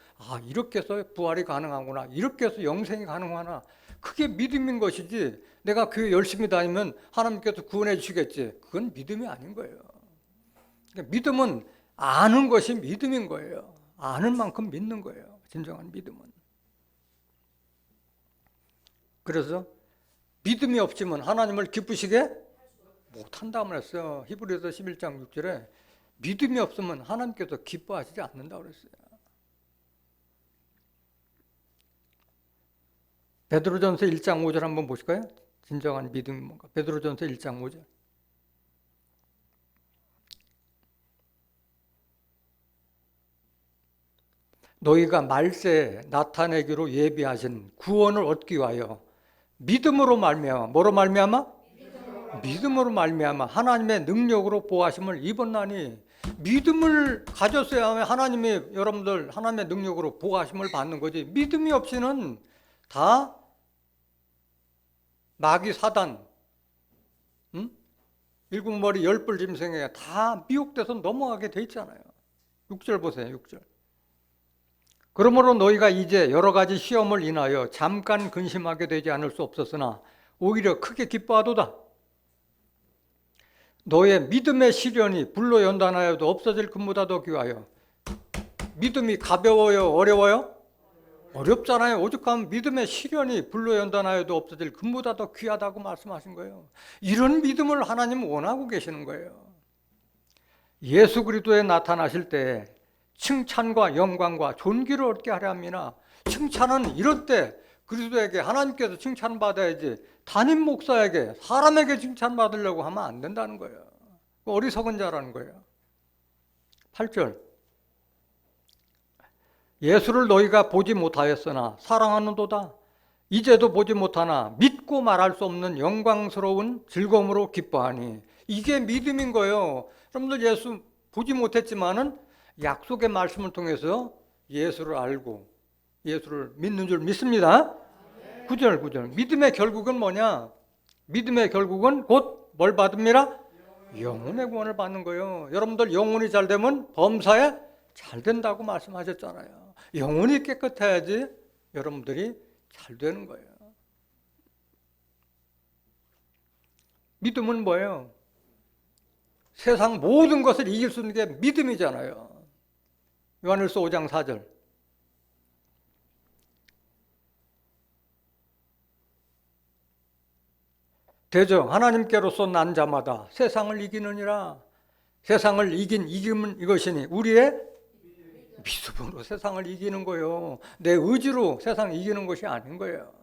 이렇게 해서 부활이 가능하구나, 이렇게 해서 영생이 가능하구나, 그게 믿음인 것이지, 내가 교회 열심히 다니면 하나님께서 구원해 주시겠지. 그건 믿음이 아닌 거예요. 그러니까 믿음은 아는 것이 믿음인 거예요. 아는 만큼 믿는 거예요. 진정한 믿음은. 그래서 믿음이 없으면 하나님을 기쁘시게 못한다고 그랬어요. 히브리서 11장 6절에 믿음이 없으면 하나님께서 기뻐하시지 않는다고 그랬어요. 베드로전서 1장 5절 한번 보실까요? 진정한 믿음이 뭔가. 베드로전서 1장 5절. 너희가 말세에 나타내기로 예비하신 구원을 얻기 위하여 믿음으로 말미암아, 뭐로 말미암아? 믿음으로 말미암아 하나님의 능력으로 보호하심을 입었나니, 믿음을 가졌어야 하나님이, 여러분들 하나님의 능력으로 보호하심을 받는 거지. 믿음이 없이는 다 마귀 사단, 일곱 머리 열불 짐승에 다 미혹돼서 넘어가게 돼 있잖아요. 6절 보세요. 6절. 그러므로 너희가 이제 여러 가지 시험을 인하여 잠깐 근심하게 되지 않을 수 없었으나 오히려 크게 기뻐하도다. 너의 믿음의 시련이 불로 연단하여도 없어질 금보다 더 귀하여. 믿음이 가벼워요? 어려워요? 어렵잖아요. 오죽하면 믿음의 시련이 불로 연단하여도 없어질 금보다 더 귀하다고 말씀하신 거예요. 이런 믿음을 하나님은 원하고 계시는 거예요. 예수 그리스도에 나타나실 때 칭찬과 영광과 존귀를 얻게 하려 합니다. 칭찬은 이럴 때 그리스도에게 하나님께서 칭찬받아야지, 담임 목사에게, 사람에게 칭찬받으려고 하면 안 된다는 거예요. 어리석은 자라는 거예요. 8절. 예수를 너희가 보지 못하였으나 사랑하는도다. 이제도 보지 못하나 믿고 말할 수 없는 영광스러운 즐거움으로 기뻐하니. 이게 믿음인 거예요. 여러분들 예수 보지 못했지만은 약속의 말씀을 통해서 예수를 알고 예수를 믿는 줄 믿습니다. 9절. 믿음의 결국은 뭐냐? 믿음의 결국은 곧 뭘 받습니다? 영혼의 구원을 받는 거예요. 여러분들 영혼이 잘 되면 범사에 잘 된다고 말씀하셨잖아요. 영혼이 깨끗해야지 여러분들이 잘 되는 거예요. 믿음은 뭐예요? 세상 모든 것을 이길 수 있는 게 믿음이잖아요. 요한일서 5장 4절. 대저 하나님께로서 난 자마다 세상을 이기느니라. 세상을 이기면 이것이니 우리의 믿음으로 세상을 이기는 거예요. 내 의지로 세상을 이기는 것이 아닌 거예요.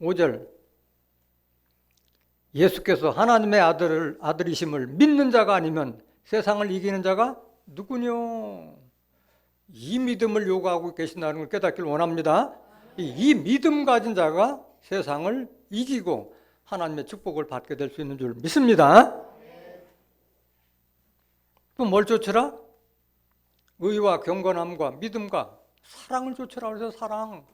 5절. 예수께서 하나님의 아들이심을 믿는 자가 아니면 세상을 이기는 자가 누구뇨? 이 믿음을 요구하고 계신다는 걸 깨닫기를 원합니다. 이 믿음 가진 자가 세상을 이기고 하나님의 축복을 받게 될 수 있는 줄 믿습니다. 또 뭘 쫓으라? 의와 경건함과 믿음과 사랑을 쫓으라. 그래서 사랑,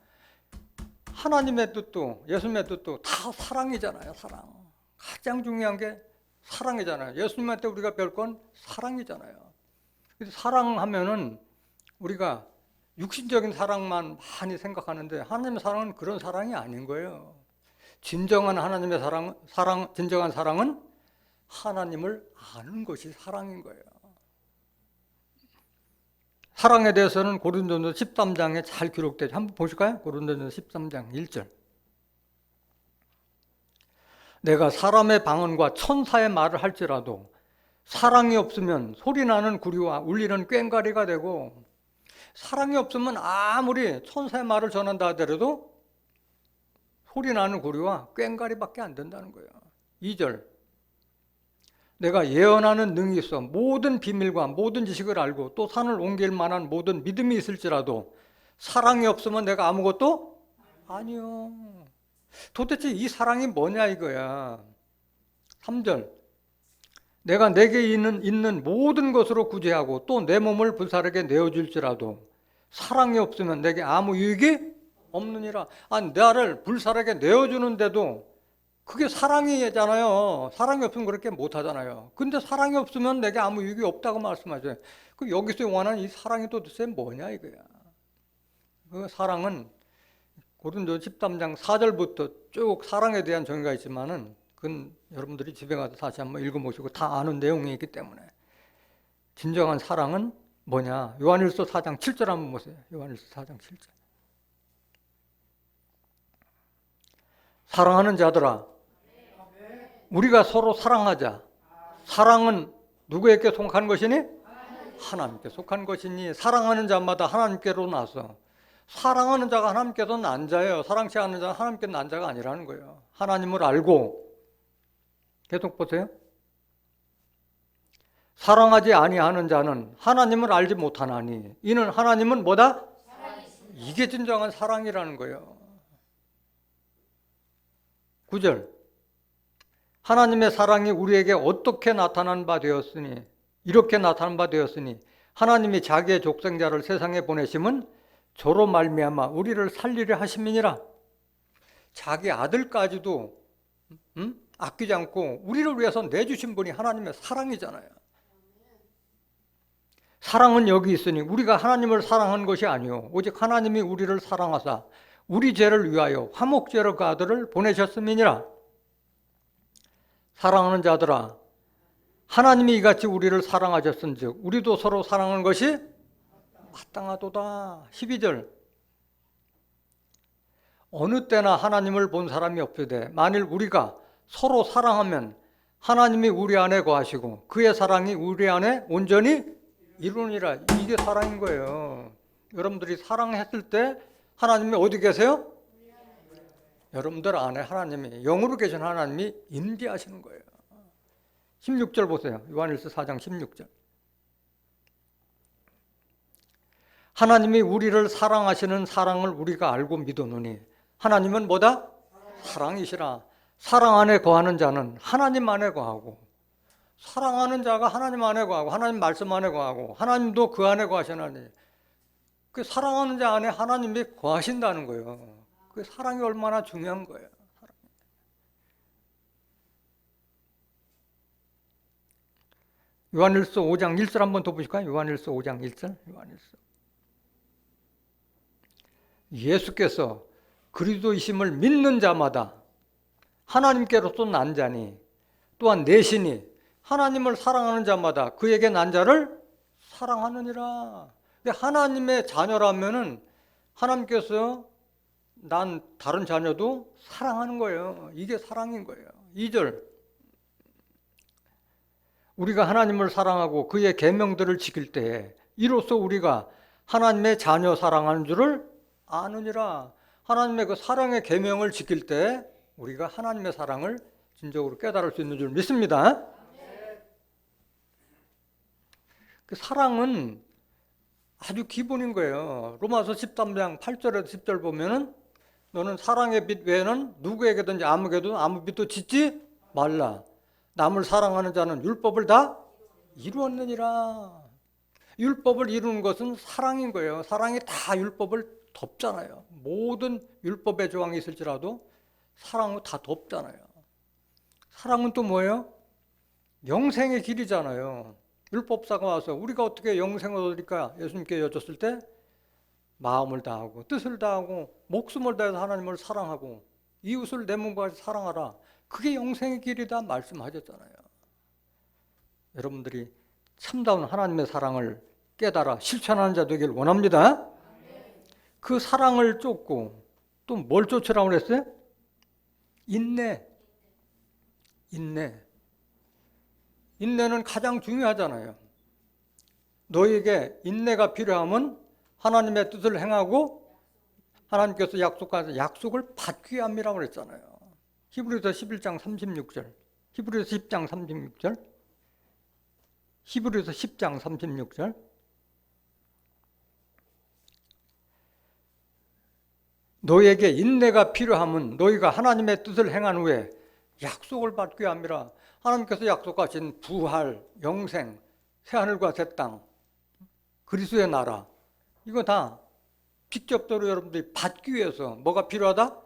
하나님의 뜻도 예수님의 뜻도 다 사랑이잖아요. 사랑. 가장 중요한 게 사랑이잖아요. 예수님한테 우리가 별 건 사랑이잖아요. 그래서 사랑하면은 우리가 육신적인 사랑만 많이 생각하는데 하나님의 사랑은 그런 사랑이 아닌 거예요. 진정한 하나님의 진정한 사랑은 하나님을 아는 것이 사랑인 거예요. 사랑에 대해서는 고린도전서 13장에 잘 기록되죠. 한번 보실까요? 고린도전서 13장 1절. 내가 사람의 방언과 천사의 말을 할지라도 사랑이 없으면 소리나는 구리와 울리는 꽹과리가 되고, 사랑이 없으면 아무리 천사의 말을 전한다 하더라도 소리나는 구리와 꽹과리밖에 안 된다는 거예요. 2절. 내가 예언하는 능이 있어 모든 비밀과 모든 지식을 알고 또 산을 옮길 만한 모든 믿음이 있을지라도 사랑이 없으면 내가 아무것도 아니요. 도대체 이 사랑이 뭐냐 이거야. 3절. 내가 내게 있는 모든 것으로 구제하고 또 내 몸을 불사르게 내어줄지라도 사랑이 없으면 내게 아무 유익이 없느니라. 나를 불사르게 내어주는데도 그게 사랑이잖아요. 사랑이 없으면 그렇게 못하잖아요. 근데 사랑이 없으면 내게 아무 유익이 없다고 말씀하셔요. 그럼 여기서 원하는 이 사랑이 도대체 뭐냐 이거야. 그 사랑은 고린도 13장 4절부터 쭉 사랑에 대한 정의가 있지만은 그건 여러분들이 집에 가서 다시 한번 읽어보시고 다 아는 내용이기 때문에 진정한 사랑은 뭐냐? 요한일서 4장 7절 한번 보세요. 요한일서 4장 7절. 사랑하는 자들아, 우리가 서로 사랑하자. 사랑은 누구에게 속한 것이니? 하나님께 속한 것이니 사랑하는 자마다 하나님께로 나서 사랑하는 자가 하나님께서 난 자예요. 사랑치 않는 자는 하나님께 난 자가 아니라는 거예요. 하나님을 알고 계속 보세요. 사랑하지 아니하는 자는 하나님을 알지 못하나니 이는 하나님은 뭐다? 이게 진정한 사랑이라는 거예요. 9절. 하나님의 사랑이 우리에게 어떻게 나타난 바 되었으니 이렇게 나타난 바 되었으니 하나님이 자기의 독생자를 세상에 보내심은 저로 말미암아 우리를 살리려 하심이니라. 자기 아들까지도 아끼지 않고 우리를 위해서 내주신 분이 하나님의 사랑이잖아요. 사랑은 여기 있으니 우리가 하나님을 사랑한 것이 아니요 오직 하나님이 우리를 사랑하사 우리 죄를 위하여 화목제로 그 아들을 보내셨음이니라. 사랑하는 자들아, 하나님이 이같이 우리를 사랑하셨은즉 우리도 서로 사랑하는 것이 마땅하도다. 12절. 어느 때나 하나님을 본 사람이 없으되 만일 우리가 서로 사랑하면 하나님이 우리 안에 거하시고 그의 사랑이 우리 안에 온전히 이루니라. 이게 사랑인 거예요. 여러분들이 사랑했을 때 하나님이 어디 계세요? 여러분들 안에 하나님이, 영으로 계신 하나님이 임재하시는 거예요. 16절 보세요. 요한일서 4장 16절. 하나님이 우리를 사랑하시는 사랑을 우리가 알고 믿었노니 하나님은 뭐다? 사랑이시라. 사랑 안에 거하는 자는 하나님 안에 거하고 사랑하는 자가 하나님 안에 거하고 하나님 말씀 안에 거하고 하나님도 그 안에 거하시나니 그 사랑하는 자 안에 하나님이 거하신다는 거예요. 그 사랑이 얼마나 중요한 거예요. 요한일서 5장 1절 한번 더 보실까요? 요한일서 5장 1절. 요한일서. 예수께서 그리스도이심을 믿는 자마다 하나님께로서 난 자니 또한 내 신이 하나님을 사랑하는 자마다 그에게 난 자를 사랑하느니라. 하나님의 자녀라면은 하나님께서 난 다른 자녀도 사랑하는 거예요. 이게 사랑인 거예요. 2절. 우리가 하나님을 사랑하고 그의 계명들을 지킬 때에 이로써 우리가 하나님의 자녀 사랑하는 줄을 아느니라. 하나님의 그 사랑의 계명을 지킬 때 우리가 하나님의 사랑을 진정으로 깨달을 수 있는 줄 믿습니다. 그 사랑은 아주 기본인 거예요. 로마서 13장 8절에서 10절 보면은 너는 사랑의 빛 외에는 누구에게든지 아무에게도 아무 빛도 짓지 말라. 남을 사랑하는 자는 율법을 다 이루었느니라. 율법을 이루는 것은 사랑인 거예요. 사랑이 다 율법을 덮잖아요. 모든 율법의 조항이 있을지라도 사랑은 다 덮잖아요. 사랑은 또 뭐예요? 영생의 길이잖아요. 율법사가 와서 우리가 어떻게 영생을 얻을까? 예수님께 여쭙을 때 마음을 다하고 뜻을 다하고 목숨을 다해서 하나님을 사랑하고 이웃을 내 몸과 같이 사랑하라. 그게 영생의 길이다 말씀하셨잖아요. 여러분들이 참다운 하나님의 사랑을 깨달아 실천하는 자 되길 원합니다. 그 사랑을 쫓고 또 뭘 쫓으라고 그랬어요? 인내. 인내는 가장 중요하잖아요. 너에게 인내가 필요하면 하나님의 뜻을 행하고 하나님께서 약속하신 약속을 받기 위함이라고 그랬잖아요. 히브리서 11장 36절. 히브리서 10장 36절. 히브리서 10장 36절. 너에게 인내가 필요하면 너희가 하나님의 뜻을 행한 후에 약속을 받기 위함이라. 하나님께서 약속하신 부활, 영생, 새하늘과 새 땅, 그리스도의 나라, 이거 다 직접적으로 여러분들이 받기 위해서 뭐가 필요하다?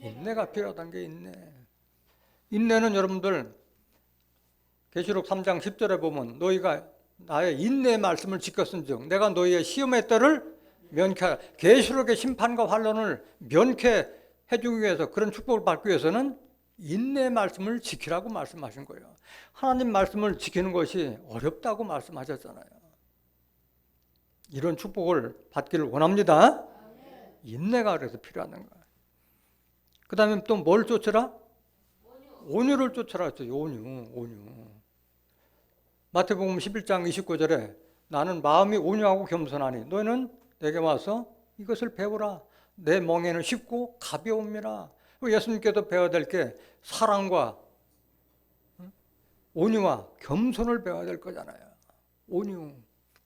인내가 필요하다는 게 인내. 인내는 여러분들 계시록 3장 10절에 보면 너희가 나의 인내의 말씀을 지켰은즉 내가 너희의 시험의 때를 계시록의 심판과 환란을 면케해 주기 위해서, 그런 축복을 받기 위해서는 인내 말씀을 지키라고 말씀하신 거예요. 하나님 말씀을 지키는 것이 어렵다고 말씀하셨잖아요. 이런 축복을 받기를 원합니다. 인내가 그래서 필요한 거예요. 그 다음에 또 뭘 쫓으라? 온유를 쫓으라 했죠. 온유. 마태복음 11장 29절에 나는 마음이 온유하고 겸손하니 너희는 내게 와서 이것을 배우라. 내 멍에는 쉽고 가벼움이라. 예수님께도 배워야 될 게 사랑과 온유와 겸손을 배워야 될 거잖아요.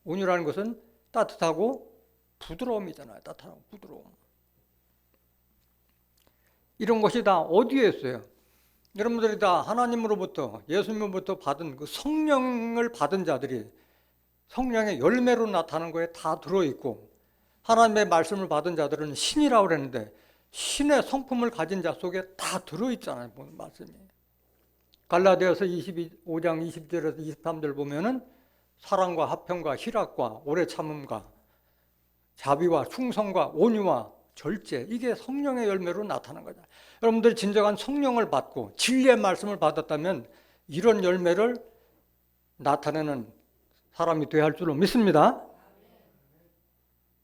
온유라는 것은 따뜻하고 부드러움이잖아요. 따뜻하고 부드러움. 이런 것이 다 어디에 있어요? 여러분들이 다 하나님으로부터, 예수님으로부터 받은 그 성령을 받은 자들이 성령의 열매로 나타나는 거에 다 들어있고, 하나님의 말씀을 받은 자들은 신이라고 그랬는데 신의 성품을 가진 자 속에 다 들어있잖아요. 말씀이. 갈라디아서 25장 20절에서 23절 보면은 사랑과 화평과 희락과 오래 참음과 자비와 충성과 온유와 절제, 이게 성령의 열매로 나타난 거죠. 여러분들이 진정한 성령을 받고 진리의 말씀을 받았다면 이런 열매를 나타내는 사람이 되어야 할 줄로 믿습니다.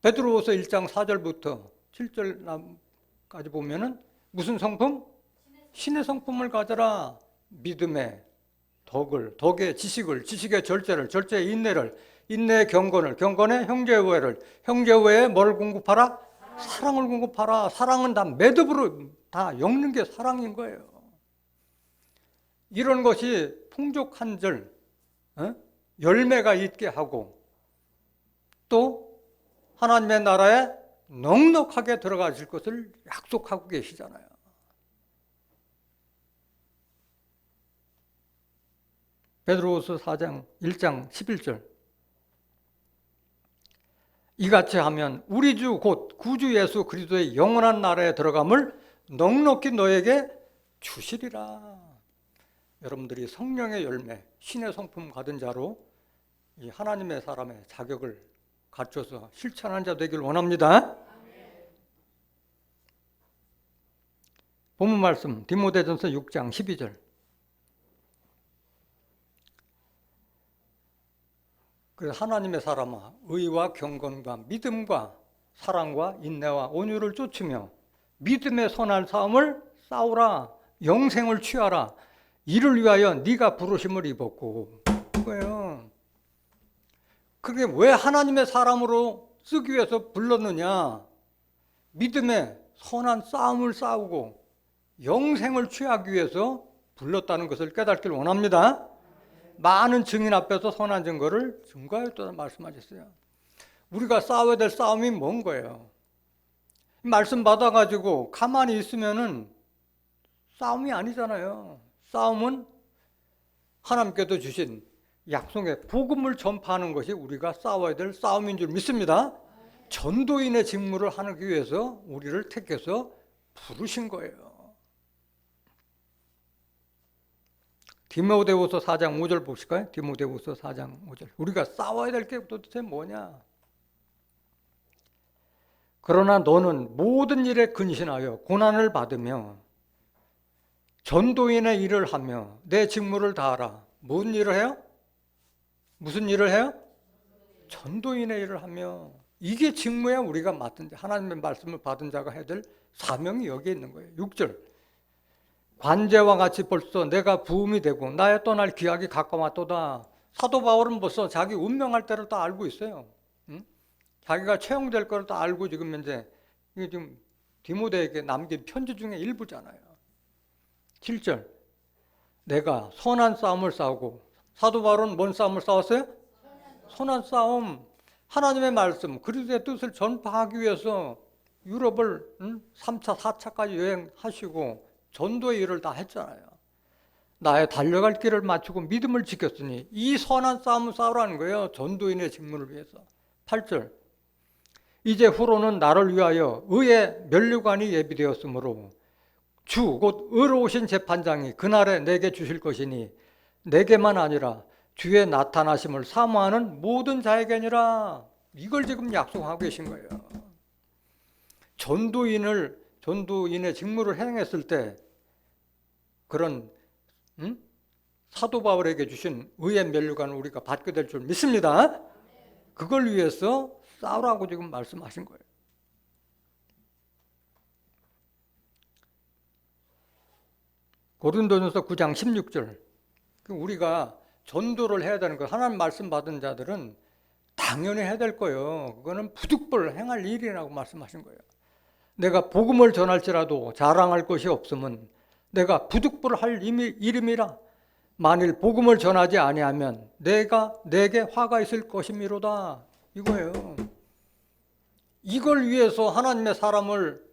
베드로후서 1장 4절부터 7절까지 보면은 무슨 성품? 신의 성품을 가져라. 믿음의 덕의 지식을, 지식의 절제를, 절제의 인내를, 인내의 경건을, 경건의 형제의 우애를, 형제의 우애에 뭐를 공급하라? 사랑을 공급하라. 사랑은 다 매듭으로 다 엮는 게 사랑인 거예요. 이런 것이 풍족한절 열매가 있게 하고 또 하나님의 나라에 넉넉하게 들어가실 것을 약속하고 계시잖아요. 베드로후서 4장 1장 11절 이같이 하면 우리 주 곧 구주 예수 그리스도의 영원한 나라에 들어감을 넉넉히 너에게 주시리라. 여러분들이 성령의 열매, 신의 성품 받은 자로 이 하나님의 사람의 자격을 갖춰서 실천한 자 되길 원합니다. 본문 말씀 디모데전서 6장 12절 그래서 하나님의 사람아 의와 경건과 믿음과 사랑과 인내와 온유를 쫓으며 믿음의 선한 싸움을 싸우라. 영생을 취하라. 이를 위하여 네가 부르심을 입었고. 그거예요. 그게 왜 하나님의 사람으로 쓰기 위해서 불렀느냐? 믿음의 선한 싸움을 싸우고 영생을 취하기 위해서 불렀다는 것을 깨닫기를 원합니다. 많은 증인 앞에서 선한 증거를 증거하였다는 말씀하셨어요. 우리가 싸워야 될 싸움이 뭔 거예요? 말씀 받아가지고 가만히 있으면은 싸움이 아니잖아요. 싸움은 하나님께서 주신 약속의 복음을 전파하는 것이 우리가 싸워야 될 싸움인 줄 믿습니다. 전도인의 직무를 하기 위해서 우리를 택해서 부르신 거예요. 디모데후서 4장 5절 보실까요? 디모데후서 4장 5절. 우리가 싸워야 될 게 도대체 뭐냐? 그러나 너는 모든 일에 근신하여 고난을 받으며 전도인의 일을 하며 내 직무를 다하라. 무슨 일을 해요? 무슨 일을 해요? 전도인의 일을 하며. 이게 직무야. 우리가 맡은 하나님의 말씀을 받은 자가 해야 될 사명이 여기에 있는 거예요. 6절 관제와 같이 벌써 내가 부음이 되고 나의 떠날 기약이 가까웠도다. 사도 바울은 벌써 자기 운명할 때를 다 알고 있어요. 자기가 채용될 거를 다 알고 지금 현재 이게 지금 디모데에게 남긴 편지 중에 일부잖아요. 7절 내가 선한 싸움을 싸우고. 사도 바울은 뭔 싸움을 싸웠어요? 선한 싸움. 하나님의 말씀 그리스도의 뜻을 전파하기 위해서 유럽을 3차 4차까지 여행하시고 전도의 일을 다 했잖아요. 나의 달려갈 길을 마치고 믿음을 지켰으니 이 선한 싸움을 싸우라는 거예요. 전도인의 직무를 위해서. 8절 이제 후로는 나를 위하여 의의 면류관이 예비되었으므로 주 곧 의로우신 재판장이 그날에 내게 주실 것이니 내게만 아니라 주의 나타나심을 사모하는 모든 자에게니라. 이걸 지금 약속하고 계신 거예요. 전도인의 직무를 행했을 때 그런 사도 바울에게 주신 의의 면류관을 우리가 받게 될 줄 믿습니다. 그걸 위해서 싸우라고 지금 말씀하신 거예요. 고린도전서 9장 16절. 우리가 전도를 해야 되는 거예요. 하나님 말씀 받은 자들은 당연히 해야 될 거예요. 그거는 부득불 행할 일이라고 말씀하신 거예요. 내가 복음을 전할지라도 자랑할 것이 없으면 내가 부득불 할 일임이라. 만일 복음을 전하지 아니하면 내게 화가 있을 것이미로다. 이거예요. 이걸 위해서 하나님의 사람을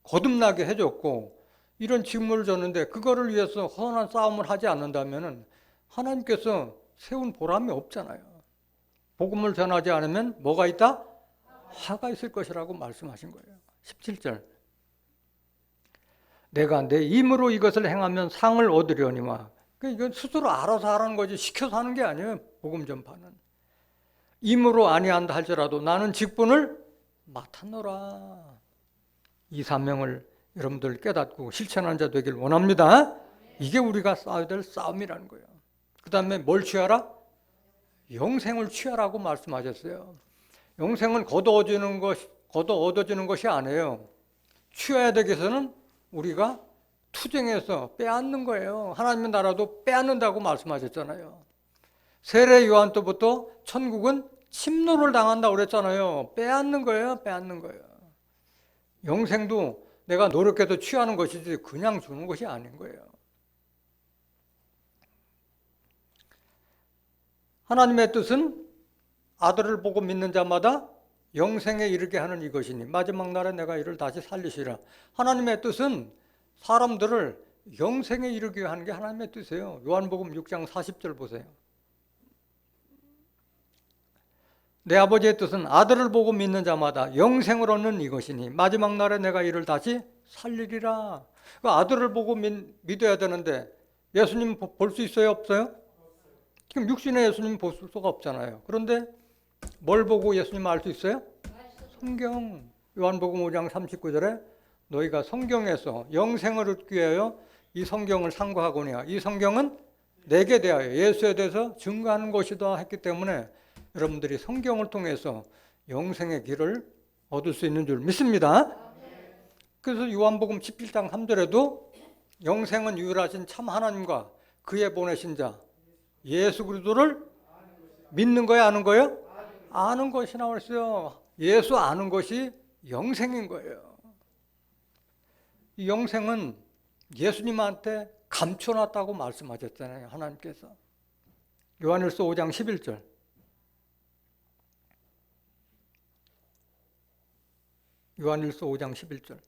거듭나게 해줬고 이런 직무를 줬는데 그거를 위해서 헌한 싸움을 하지 않는다면 하나님께서 세운 보람이 없잖아요. 복음을 전하지 않으면 뭐가 있다? 화가 있을 것이라고 말씀하신 거예요. 17절. 내가 내 힘으로 이것을 행하면 상을 얻으려니와. 이건 스스로 알아서 하라는 거지 시켜서 하는 게 아니에요. 복음 전파는. 힘으로 아니한다 할지라도 나는 직분을 맡았노라. 이 사명을 여러분들 깨닫고 실천하는 자 되길 원합니다. 이게 우리가 싸워야 될 싸움이라는 거예요. 그 다음에 뭘 취하라? 영생을 취하라고 말씀하셨어요. 영생은 거둬 얻어지는 것이 아니에요. 취해야 되기 위해서는 우리가 투쟁해서 빼앗는 거예요. 하나님의 나라도 빼앗는다고 말씀하셨잖아요. 세례 요한 때부터 천국은 침노를 당한다고 그랬잖아요. 빼앗는 거예요. 빼앗는 거예요. 영생도 내가 노력해서 취하는 것이지 그냥 주는 것이 아닌 거예요. 하나님의 뜻은 아들을 보고 믿는 자마다 영생에 이르게 하는 이것이니 마지막 날에 내가 이를 다시 살리시라. 하나님의 뜻은 사람들을 영생에 이르게 하는 게 하나님의 뜻이에요. 요한복음 6장 40절 보세요. 내 아버지의 뜻은 아들을 보고 믿는 자마다 영생을 얻는 이것이니 마지막 날에 내가 이를 다시 살리리라. 그 아들을 보고 믿어야 되는데 예수님 볼 수 있어요? 없어요? 지금 육신의 예수님 볼 수가 없잖아요. 그런데 뭘 보고 예수님 알 수 있어요? 성경. 요한복음 5장 39절에 너희가 성경에서 영생을 얻기 위하여 이 성경을 상고하거니와 이 성경은 내게 대하여 예수에 대해서 증거하는 것이다 했기 때문에 여러분들이 성경을 통해서 영생의 길을 얻을 수 있는 줄 믿습니다. 그래서 요한복음 17장 3절에도 영생은 유일하신 참 하나님과 그의 보내신 자 예수 그리스도를 믿는 거예요? 아는 거예요? 아는 것이 나와 있어요. 예수 아는 것이 영생인 거예요. 이 영생은 예수님한테 감춰놨다고 말씀하셨잖아요. 하나님께서. 요한일서 5장 11절. 요한일서 5장 11절.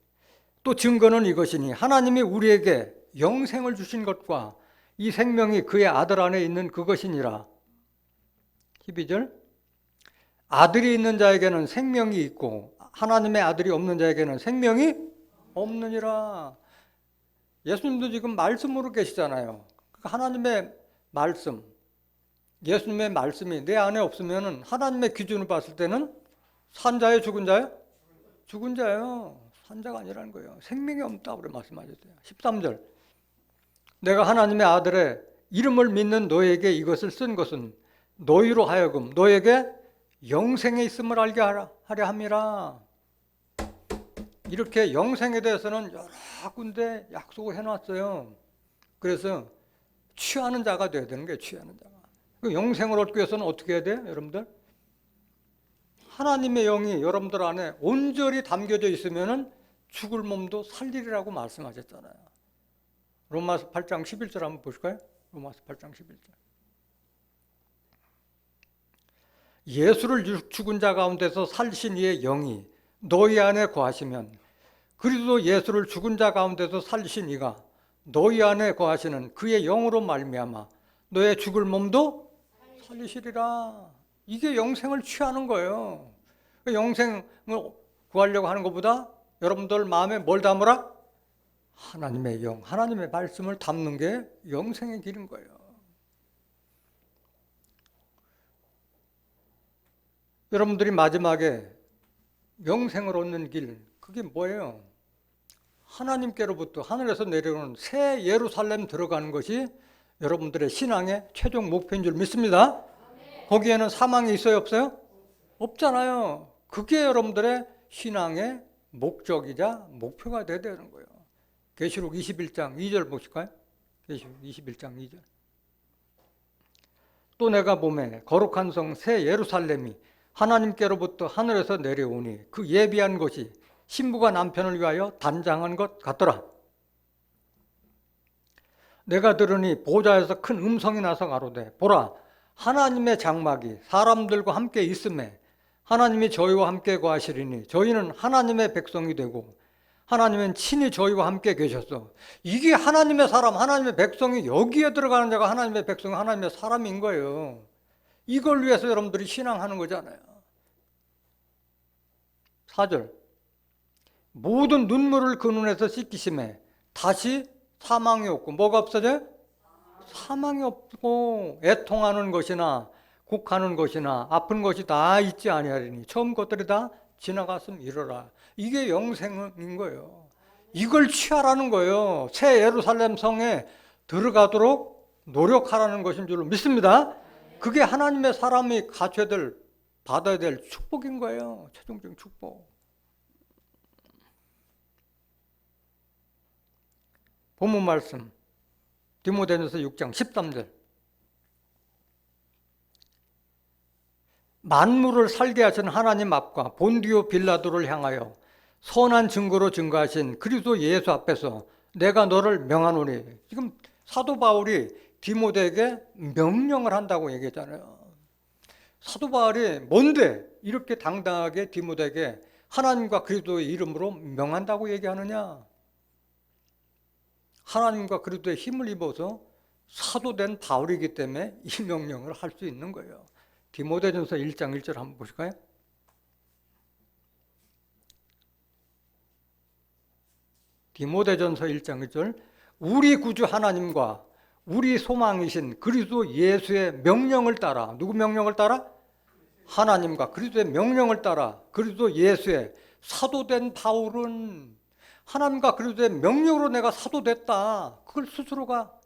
또 증거는 이것이니 하나님이 우리에게 영생을 주신 것과 이 생명이 그의 아들 안에 있는 그것이니라. 12절. 아들이 있는 자에게는 생명이 있고 하나님의 아들이 없는 자에게는 생명이 없느니라. 예수님도 지금 말씀으로 계시잖아요. 하나님의 말씀, 예수님의 말씀이 내 안에 없으면 하나님의 기준을 봤을 때는 산 자예요, 죽은 자예요? 죽은 자예요. 산 자가 아니라는 거예요. 생명이 없다고 말씀하셨어요. 13절. 내가 하나님의 아들의 이름을 믿는 너에게 이것을 쓴 것은 너희로 하여금 너에게 영생에 있음을 알게 하려 함이라. 이렇게 영생에 대해서는 여러 군데 약속을 해놨어요. 그래서 취하는 자가 돼야 되는 거예요. 취하는 자가. 그 영생을 얻기 위해서는 어떻게 해야 돼요? 여러분들? 하나님의 영이 여러분들 안에 온전히 담겨져 있으면 죽을 몸도 살리리라고 말씀하셨잖아요. 로마서 8장 11절 한번 보실까요? 로마서 8장 11절. 예수를 죽은 자 가운데서 살리신 이의 영이 너희 안에 거하시면 그리스도 예수를 죽은 자 가운데서 살리신 이가 너희 안에 거하시는 그의 영으로 말미암아 너의 죽을 몸도 살리시리라. 이게 영생을 취하는 거예요. 영생을 구하려고 하는 것보다 여러분들 마음에 뭘 담으라? 하나님의 영, 하나님의 말씀을 담는 게 영생의 길인 거예요. 여러분들이 마지막에 영생을 얻는 길, 그게 뭐예요? 하나님께로부터 하늘에서 내려오는 새 예루살렘 들어가는 것이 여러분들의 신앙의 최종 목표인 줄 믿습니다. 거기에는 사망이 있어요, 없어요? 없잖아요. 그게 여러분들의 신앙의 목적이자 목표가 돼야 되는 거예요. 계시록 21장 2절 보실까요? 계시록 21장 2절. 또 내가 보매 거룩한 성 새 예루살렘이 하나님께로부터 하늘에서 내려오니 그 예비한 것이 신부가 남편을 위하여 단장한 것 같더라. 내가 들으니 보좌에서 큰 음성이 나서 가로되 보라 하나님의 장막이 사람들과 함께 있음에 하나님이 저희와 함께 거하시리니 저희는 하나님의 백성이 되고 하나님은 친히 저희와 함께 계셨어. 이게 하나님의 사람, 하나님의 백성이 여기에 들어가는 자가 하나님의 백성, 하나님의 사람인 거예요. 이걸 위해서 여러분들이 신앙하는 거잖아요. 4절. 모든 눈물을 그 눈에서 씻기심에 다시 사망이 없고 뭐가 없어져요? 사망이 없고 애통하는 것이나 곡하는 것이나 아픈 것이 다 있지 아니하리니 처음 것들이 다 지나갔음 이르라. 이게 영생인 거예요. 이걸 취하라는 거예요. 새 예루살렘 성에 들어가도록 노력하라는 것인 줄로 믿습니다. 그게 하나님의 사람이 갖춰야 될, 받아야 될 축복인 거예요. 최종적인 축복. 본문 말씀 디모데전서 6장 13절. 만물을 살게 하신 하나님 앞과 본디오 빌라도를 향하여 선한 증거로 증거하신 그리스도 예수 앞에서 내가 너를 명하노니. 지금 사도 바울이 디모데에게 명령을 한다고 얘기했잖아요. 사도 바울이 뭔데 이렇게 당당하게 디모데에게 하나님과 그리스도의 이름으로 명한다고 얘기하느냐? 하나님과 그리스도의 힘을 입어서 사도된 바울이기 때문에 이 명령을 할 수 있는 거예요. 디모데전서 1장 1절 한번 보실까요? 디모데전서 1장 1절. 우리 구주 하나님과 우리 소망이신 그리스도 예수의 명령을 따라. 누구 명령을 따라? 하나님과 그리스도의 명령을 따라 그리스도 예수의 사도된 바울은 하나님과 그리스도의 명령으로 내가 사도됐다. 그걸 스스로가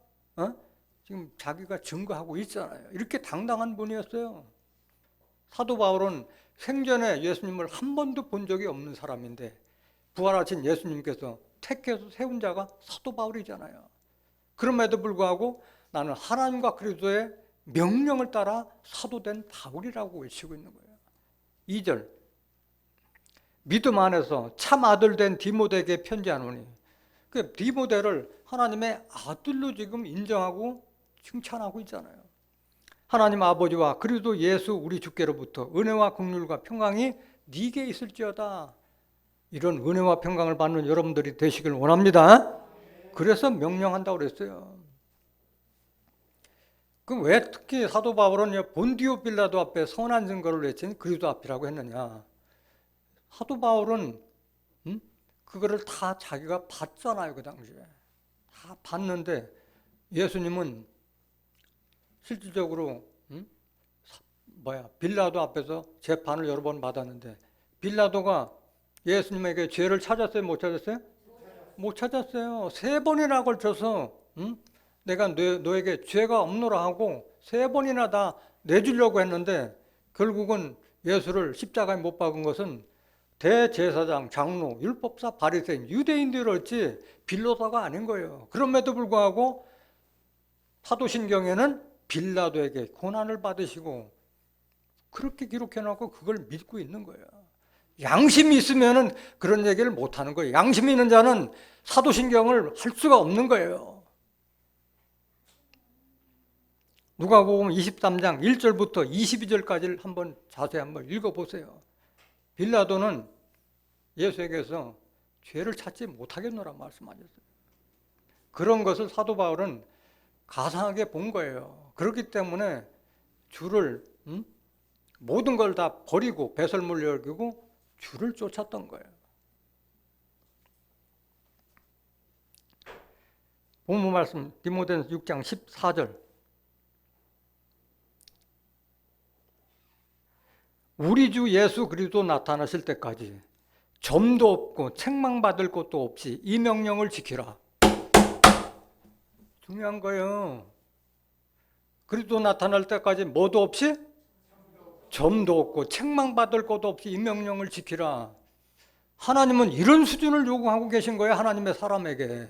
지금 자기가 증거하고 있잖아요. 이렇게 당당한 분이었어요. 사도 바울은 생전에 예수님을 한 번도 본 적이 없는 사람인데 부활하신 예수님께서 택해서 세운 자가 사도 바울이잖아요. 그럼에도 불구하고 나는 하나님과 그리스도의 명령을 따라 사도된 바울이라고 외치고 있는 거예요. 2절. 믿음 안에서 참 아들 된 디모데에게 편지하노니. 그 디모데를 하나님의 아들로 지금 인정하고 칭찬하고 있잖아요. 하나님 아버지와 그리스도 예수 우리 주께로부터 은혜와 긍휼과 평강이 네게 있을지어다. 이런 은혜와 평강을 받는 여러분들이 되시길 원합니다. 그래서 명령한다고 그랬어요. 그럼 왜 특히 사도 바울은 본디오 빌라도 앞에 선한 증거를 외친 그리스도 앞이라고 했느냐? 사도 바울은 그거를 다 자기가 봤잖아요. 그 당시에 다 봤는데 예수님은 실질적으로 빌라도 앞에서 재판을 여러 번 받았는데 빌라도가 예수님에게 죄를 찾았어요? 못 찾았어요? 못 찾았어요. 3번이나 걸쳐서 내가 너에게 죄가 없노라 하고 3번이나 다 내주려고 했는데 결국은 예수를 십자가에 못 박은 것은 대제사장, 장로, 율법사, 바리새인, 유대인들이었지 빌라도가 아닌 거예요. 그럼에도 불구하고 사도신경에는 빌라도에게 고난을 받으시고 그렇게 기록해놓고 그걸 믿고 있는 거예요. 양심이 있으면 그런 얘기를 못하는 거예요. 양심이 있는 자는 사도신경을 할 수가 없는 거예요. 누가복음 23장 1절부터 22절까지를 한번 자세히 한번 읽어보세요. 빌라도는 예수에게서 죄를 찾지 못하겠노라 말씀하셨어요. 그런 것을 사도 바울은 가상하게 본 거예요. 그렇기 때문에 주를 모든 걸 다 버리고 배설물을 여기고 주를 쫓았던 거예요. 본문 말씀 디모데전서 6장 14절. 우리 주 예수 그리스도 나타나실 때까지 점도 없고 책망받을 것도 없이 이 명령을 지키라. 중요한 거예요. 그리스도 나타날 때까지 뭐도 없이? 점도 없고 책망받을 것도 없이 이 명령을 지키라. 하나님은 이런 수준을 요구하고 계신 거예요. 하나님의 사람에게.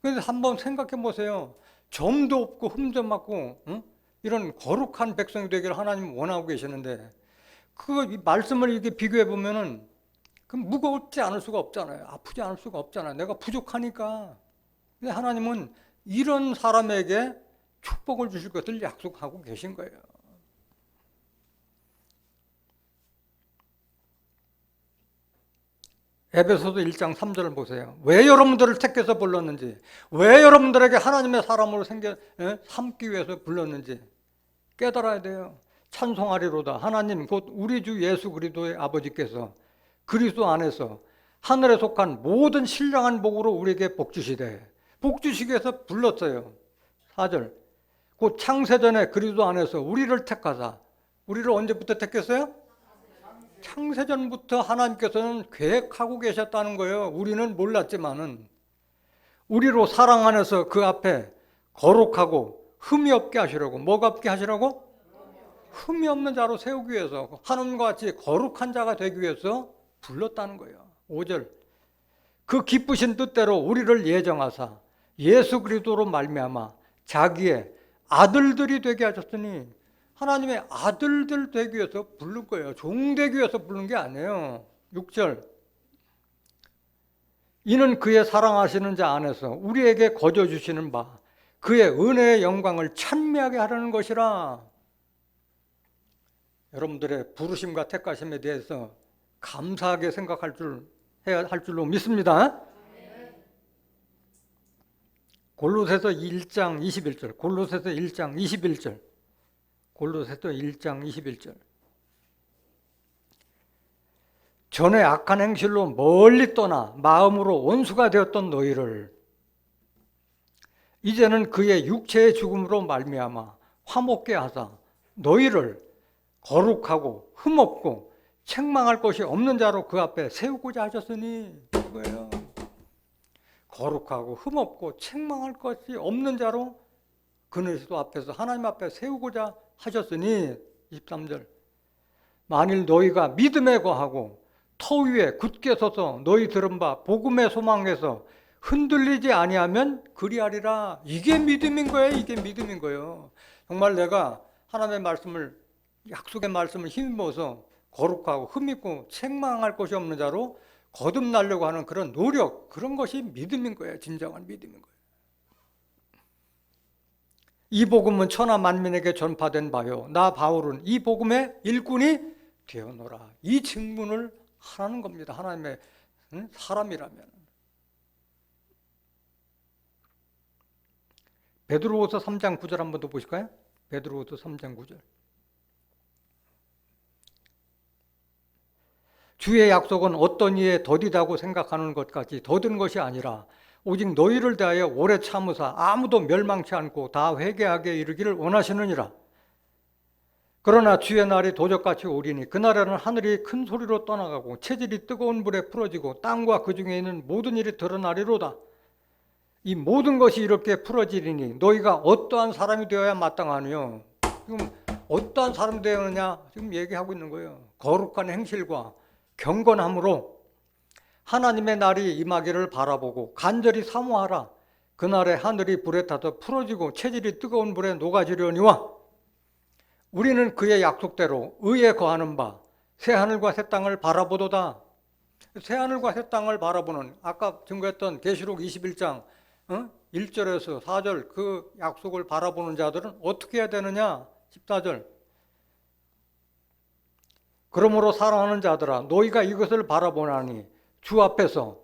그래서 한번 생각해 보세요. 점도 없고 흠도 없고 이런 거룩한 백성이 되기를 하나님은 원하고 계시는데 그 말씀을 이렇게 비교해 보면은 그 무겁지 않을 수가 없잖아요. 아프지 않을 수가 없잖아요. 내가 부족하니까. 근데 하나님은 이런 사람에게 축복을 주실 것을 약속하고 계신 거예요. 에베소서 1장 3절을 보세요. 왜 여러분들을 택해서 불렀는지, 왜 여러분들에게 하나님의 사람으로 삼기 위해서 불렀는지 깨달아야 돼요. 찬송하리로다. 하나님 곧 우리 주 예수 그리스도의 아버지께서 그리스도 안에서 하늘에 속한 모든 신령한 복으로 우리에게 복 주시되, 복 주시기 위해서 불렀어요. 4절. 곧 창세전에 그리스도 안에서 우리를 택하사, 우리를 언제부터 택했어요? 창세전부터 하나님께서는 계획하고 계셨다는 거예요. 우리는 몰랐지만은 우리로 사랑 안에서 그 앞에 거룩하고 흠이 없게 하시려고. 뭐가 없게 하시라고? 흠이 없는 자로 세우기 위해서, 하나님과 같이 거룩한 자가 되기 위해서 불렀다는 거예요. 5절. 그 기쁘신 뜻대로 우리를 예정하사 예수 그리스도로 말미암아 자기의 아들들이 되게 하셨으니, 하나님의 아들들 되기 위해서 부른 거예요. 종 되기 위해서 부른 게 아니에요. 6절. 이는 그의 사랑하시는 자 안에서 우리에게 거저 주시는 바 그의 은혜의 영광을 찬미하게 하려는 것이라. 여러분들의 부르심과 택하심에 대해서 감사하게 생각할 줄로 믿습니다. 골로새서 1장 21절. 골로새서 1장 21절. 골로새서 1장 21절. 전에 악한 행실로 멀리 떠나 마음으로 원수가 되었던 너희를 이제는 그의 육체의 죽음으로 말미암아 화목게 하사 너희를 거룩하고 흠없고 책망할 것이 없는 자로 그 앞에 세우고자 하셨으니, 이거예요. 거룩하고 흠없고 책망할 것이 없는 자로 그리스도 앞에서 하나님 앞에 세우고자 하셨으니. 23절. 만일 너희가 믿음에 거하고 터 위에 굳게 서서 너희 들은 바 복음의 소망에서 흔들리지 아니하면 그리하리라. 이게 믿음인 거예요. 이게 믿음인 거예요. 정말 내가 하나님의 말씀을, 약속의 말씀을 힘입어서 거룩하고 흠있고 책망할 것이 없는 자로 거듭나려고 하는 그런 노력, 그런 것이 믿음인 거예요. 진정한 믿음인 거예요. 이 복음은 천하 만민에게 전파된 바요 나 바울은 이 복음의 일꾼이 되어노라. 이 증문을 하라는 겁니다. 하나님의 사람이라면. 베드로후서 3장 9절 한번 더 보실까요? 베드로후서 3장 9절. 주의 약속은 어떤 이에 더디다고 생각하는 것까지 더딘 것이 아니라 오직 너희를 대하여 오래 참으사 아무도 멸망치 않고 다 회개하게 이르기를 원하시느니라. 그러나 주의 날이 도적같이 오리니 그날에는 하늘이 큰 소리로 떠나가고 체질이 뜨거운 불에 풀어지고 땅과 그 중에 있는 모든 일이 드러나리로다. 이 모든 것이 이렇게 풀어지리니 너희가 어떠한 사람이 되어야 마땅하니요. 지금 어떠한 사람이 되었느냐 지금 얘기하고 있는 거예요. 거룩한 행실과 경건함으로 하나님의 날이 임하기를 바라보고 간절히 사모하라. 그날에 하늘이 불에 타서 풀어지고 체질이 뜨거운 불에 녹아지려니와 우리는 그의 약속대로 의에 거하는 바 새하늘과 새 땅을 바라보도다. 새하늘과 새 땅을 바라보는, 아까 증거했던 계시록 21장 1절에서 4절 그 약속을 바라보는 자들은 어떻게 해야 되느냐? 14절. 그러므로 사랑하는 자들아 너희가 이것을 바라보나니 주 앞에서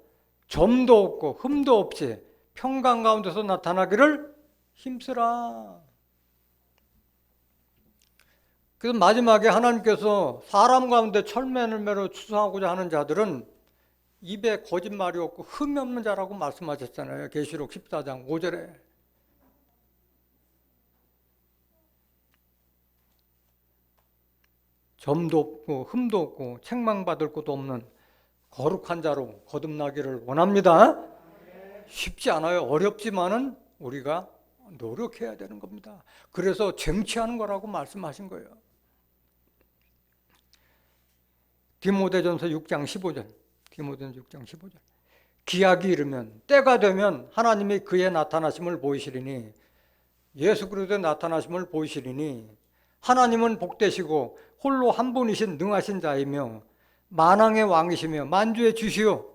점도 없고 흠도 없이 평강 가운데서 나타나기를 힘쓰라. 그래서 마지막에 하나님께서 사람 가운데 철면을매로 추수하고자 하는 자들은 입에 거짓말이 없고 흠이 없는 자라고 말씀하셨잖아요. 계시록 14장 5절에. 점도 없고 흠도 없고 책망받을 것도 없는 거룩한 자로 거듭나기를 원합니다. 쉽지 않아요. 어렵지만은 우리가 노력해야 되는 겁니다. 그래서 쟁취하는 거라고 말씀하신 거예요. 디모데전서 6장 15절. 디모데전서 6장 15절. 기약이 이르면 때가 되면 하나님이 그의 나타나심을 보이시리니 예수 그리스도의 나타나심을 보이시리니 하나님은 복되시고 홀로 한 분이신 능하신 자이며 만왕의 왕이시며 만주의 주시오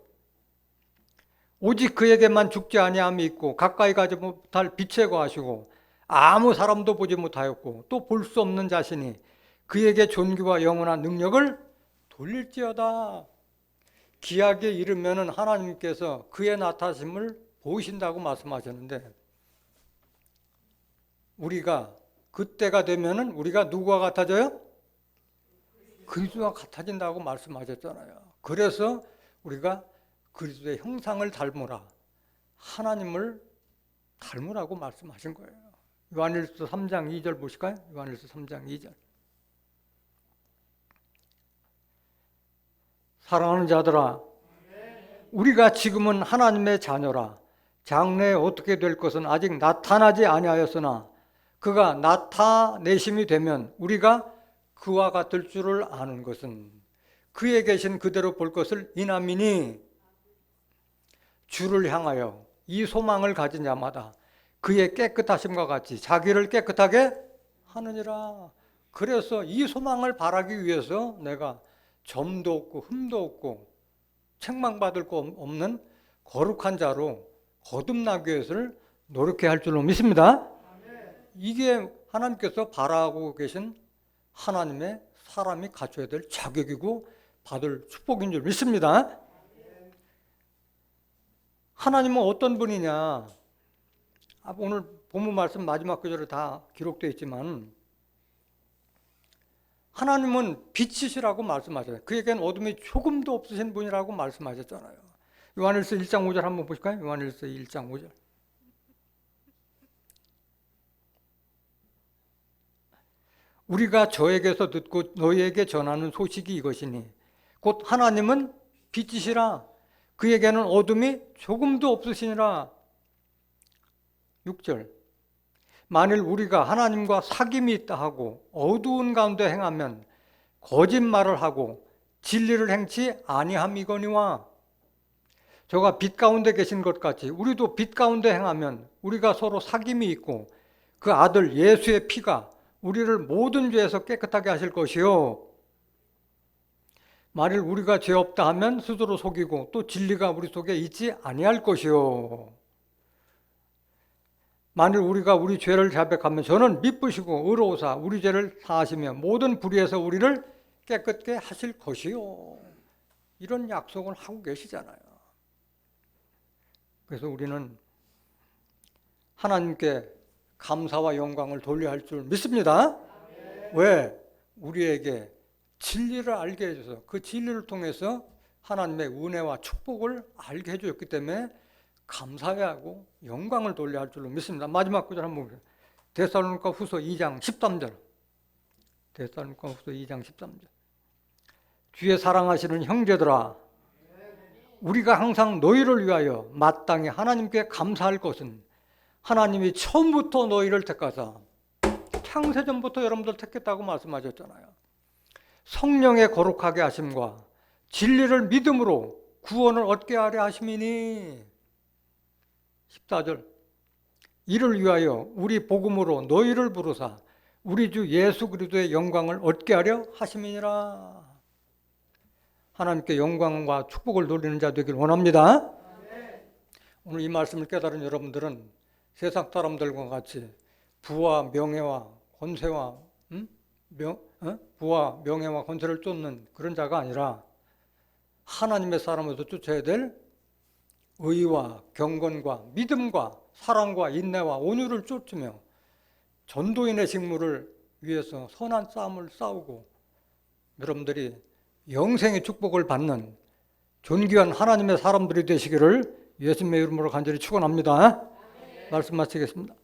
오직 그에게만 죽지 아니함이 있고 가까이 가지 못할 빛에 거하시고 아무 사람도 보지 못하였고 또 볼 수 없는 자신이 그에게 존귀와 영원한 능력을 돌릴지어다. 기약에 이르면은 하나님께서 그의 나타나심을 보이신다고 말씀하셨는데 우리가 그때가 되면은 우리가 누구와 같아져요? 그리스도와 같아진다고 말씀하셨잖아요. 그래서 우리가 그리스도의 형상을 닮으라. 하나님을 닮으라고 말씀하신 거예요. 요한일서 3장 2절 보실까요? 요한일서 3장 2절. 사랑하는 자들아, 우리가 지금은 하나님의 자녀라. 장래에 어떻게 될 것은 아직 나타나지 아니하였으나 그가 나타내심이 되면 우리가 그와 같을 줄을 아는 것은 그에 계신 그대로 볼 것을 인함이니 주를 향하여 이 소망을 가진 자마다 그의 깨끗하심과 같이 자기를 깨끗하게 하느니라. 그래서 이 소망을 바라기 위해서 내가 점도 없고 흠도 없고 책망받을 거 없는 거룩한 자로 거듭나기 위해서를 노력해야 할 줄로 믿습니다. 이게 하나님께서 바라고 계신 하나님의 사람이 갖춰야 될 자격이고 받을 축복인 줄 믿습니다. 하나님은 어떤 분이냐? 오늘 본문 말씀 마지막 구절에 다 기록되어 있지만 하나님은 빛이시라고 말씀하셨어요. 그에겐 어둠이 조금도 없으신 분이라고 말씀하셨잖아요. 요한일서 1장 5절 한번 보실까요? 요한일서 1장 5절. 우리가 저에게서 듣고 너희에게 전하는 소식이 이것이니 곧 하나님은 빛이시라 그에게는 어둠이 조금도 없으시니라. 6절. 만일 우리가 하나님과 사귐이 있다 하고 어두운 가운데 행하면 거짓말을 하고 진리를 행치 아니함이거니와 저가 빛 가운데 계신 것 같이 우리도 빛 가운데 행하면 우리가 서로 사귐이 있고 그 아들 예수의 피가 우리를 모든 죄에서 깨끗하게 하실 것이요 만일 우리가 죄 없다 하면 스스로 속이고 또 진리가 우리 속에 있지 아니할 것이요 만일 우리가 우리 죄를 자백하면 저는 미쁘시고 의로우사 우리 죄를 사하시며 모든 불의에서 우리를 깨끗게 하실 것이요 이런 약속을 하고 계시잖아요. 그래서 우리는 하나님께 감사와 영광을 돌려야 할 줄 믿습니다. 왜? 우리에게 진리를 알게 해줘서 그 진리를 통해서 하나님의 은혜와 축복을 알게 해주었기 때문에 감사해야 하고 영광을 돌려야 할 줄로 믿습니다. 마지막 구절 한번 보세요. 데살로니가 후서 2장 13절. 데살로니가 후서 2장 13절. 주의 사랑하시는 형제들아 우리가 항상 너희를 위하여 마땅히 하나님께 감사할 것은 하나님이 처음부터 너희를 택하사 창세전부터 여러분들 택했다고 말씀하셨잖아요. 성령의 거룩하게 하심과 진리를 믿음으로 구원을 얻게 하려 하심이니 14절 이를 위하여 우리 복음으로 너희를 부르사 우리 주 예수 그리스도의 영광을 얻게 하려 하심이니라. 하나님께 영광과 축복을 돌리는 자 되길 원합니다. 오늘 이 말씀을 깨달은 여러분들은 세상 사람들과 같이 부와 명예와 권세와 부와 명예와 권세를 쫓는 그런 자가 아니라 하나님의 사람으로서 쫓아야 될 의와 경건과 믿음과 사랑과 인내와 온유를 쫓으며 전도인의 직무를 위해서 선한 싸움을 싸우고 여러분들이 영생의 축복을 받는 존귀한 하나님의 사람들이 되시기를 예수님의 이름으로 간절히 축원합니다. 말씀 마치겠습니다.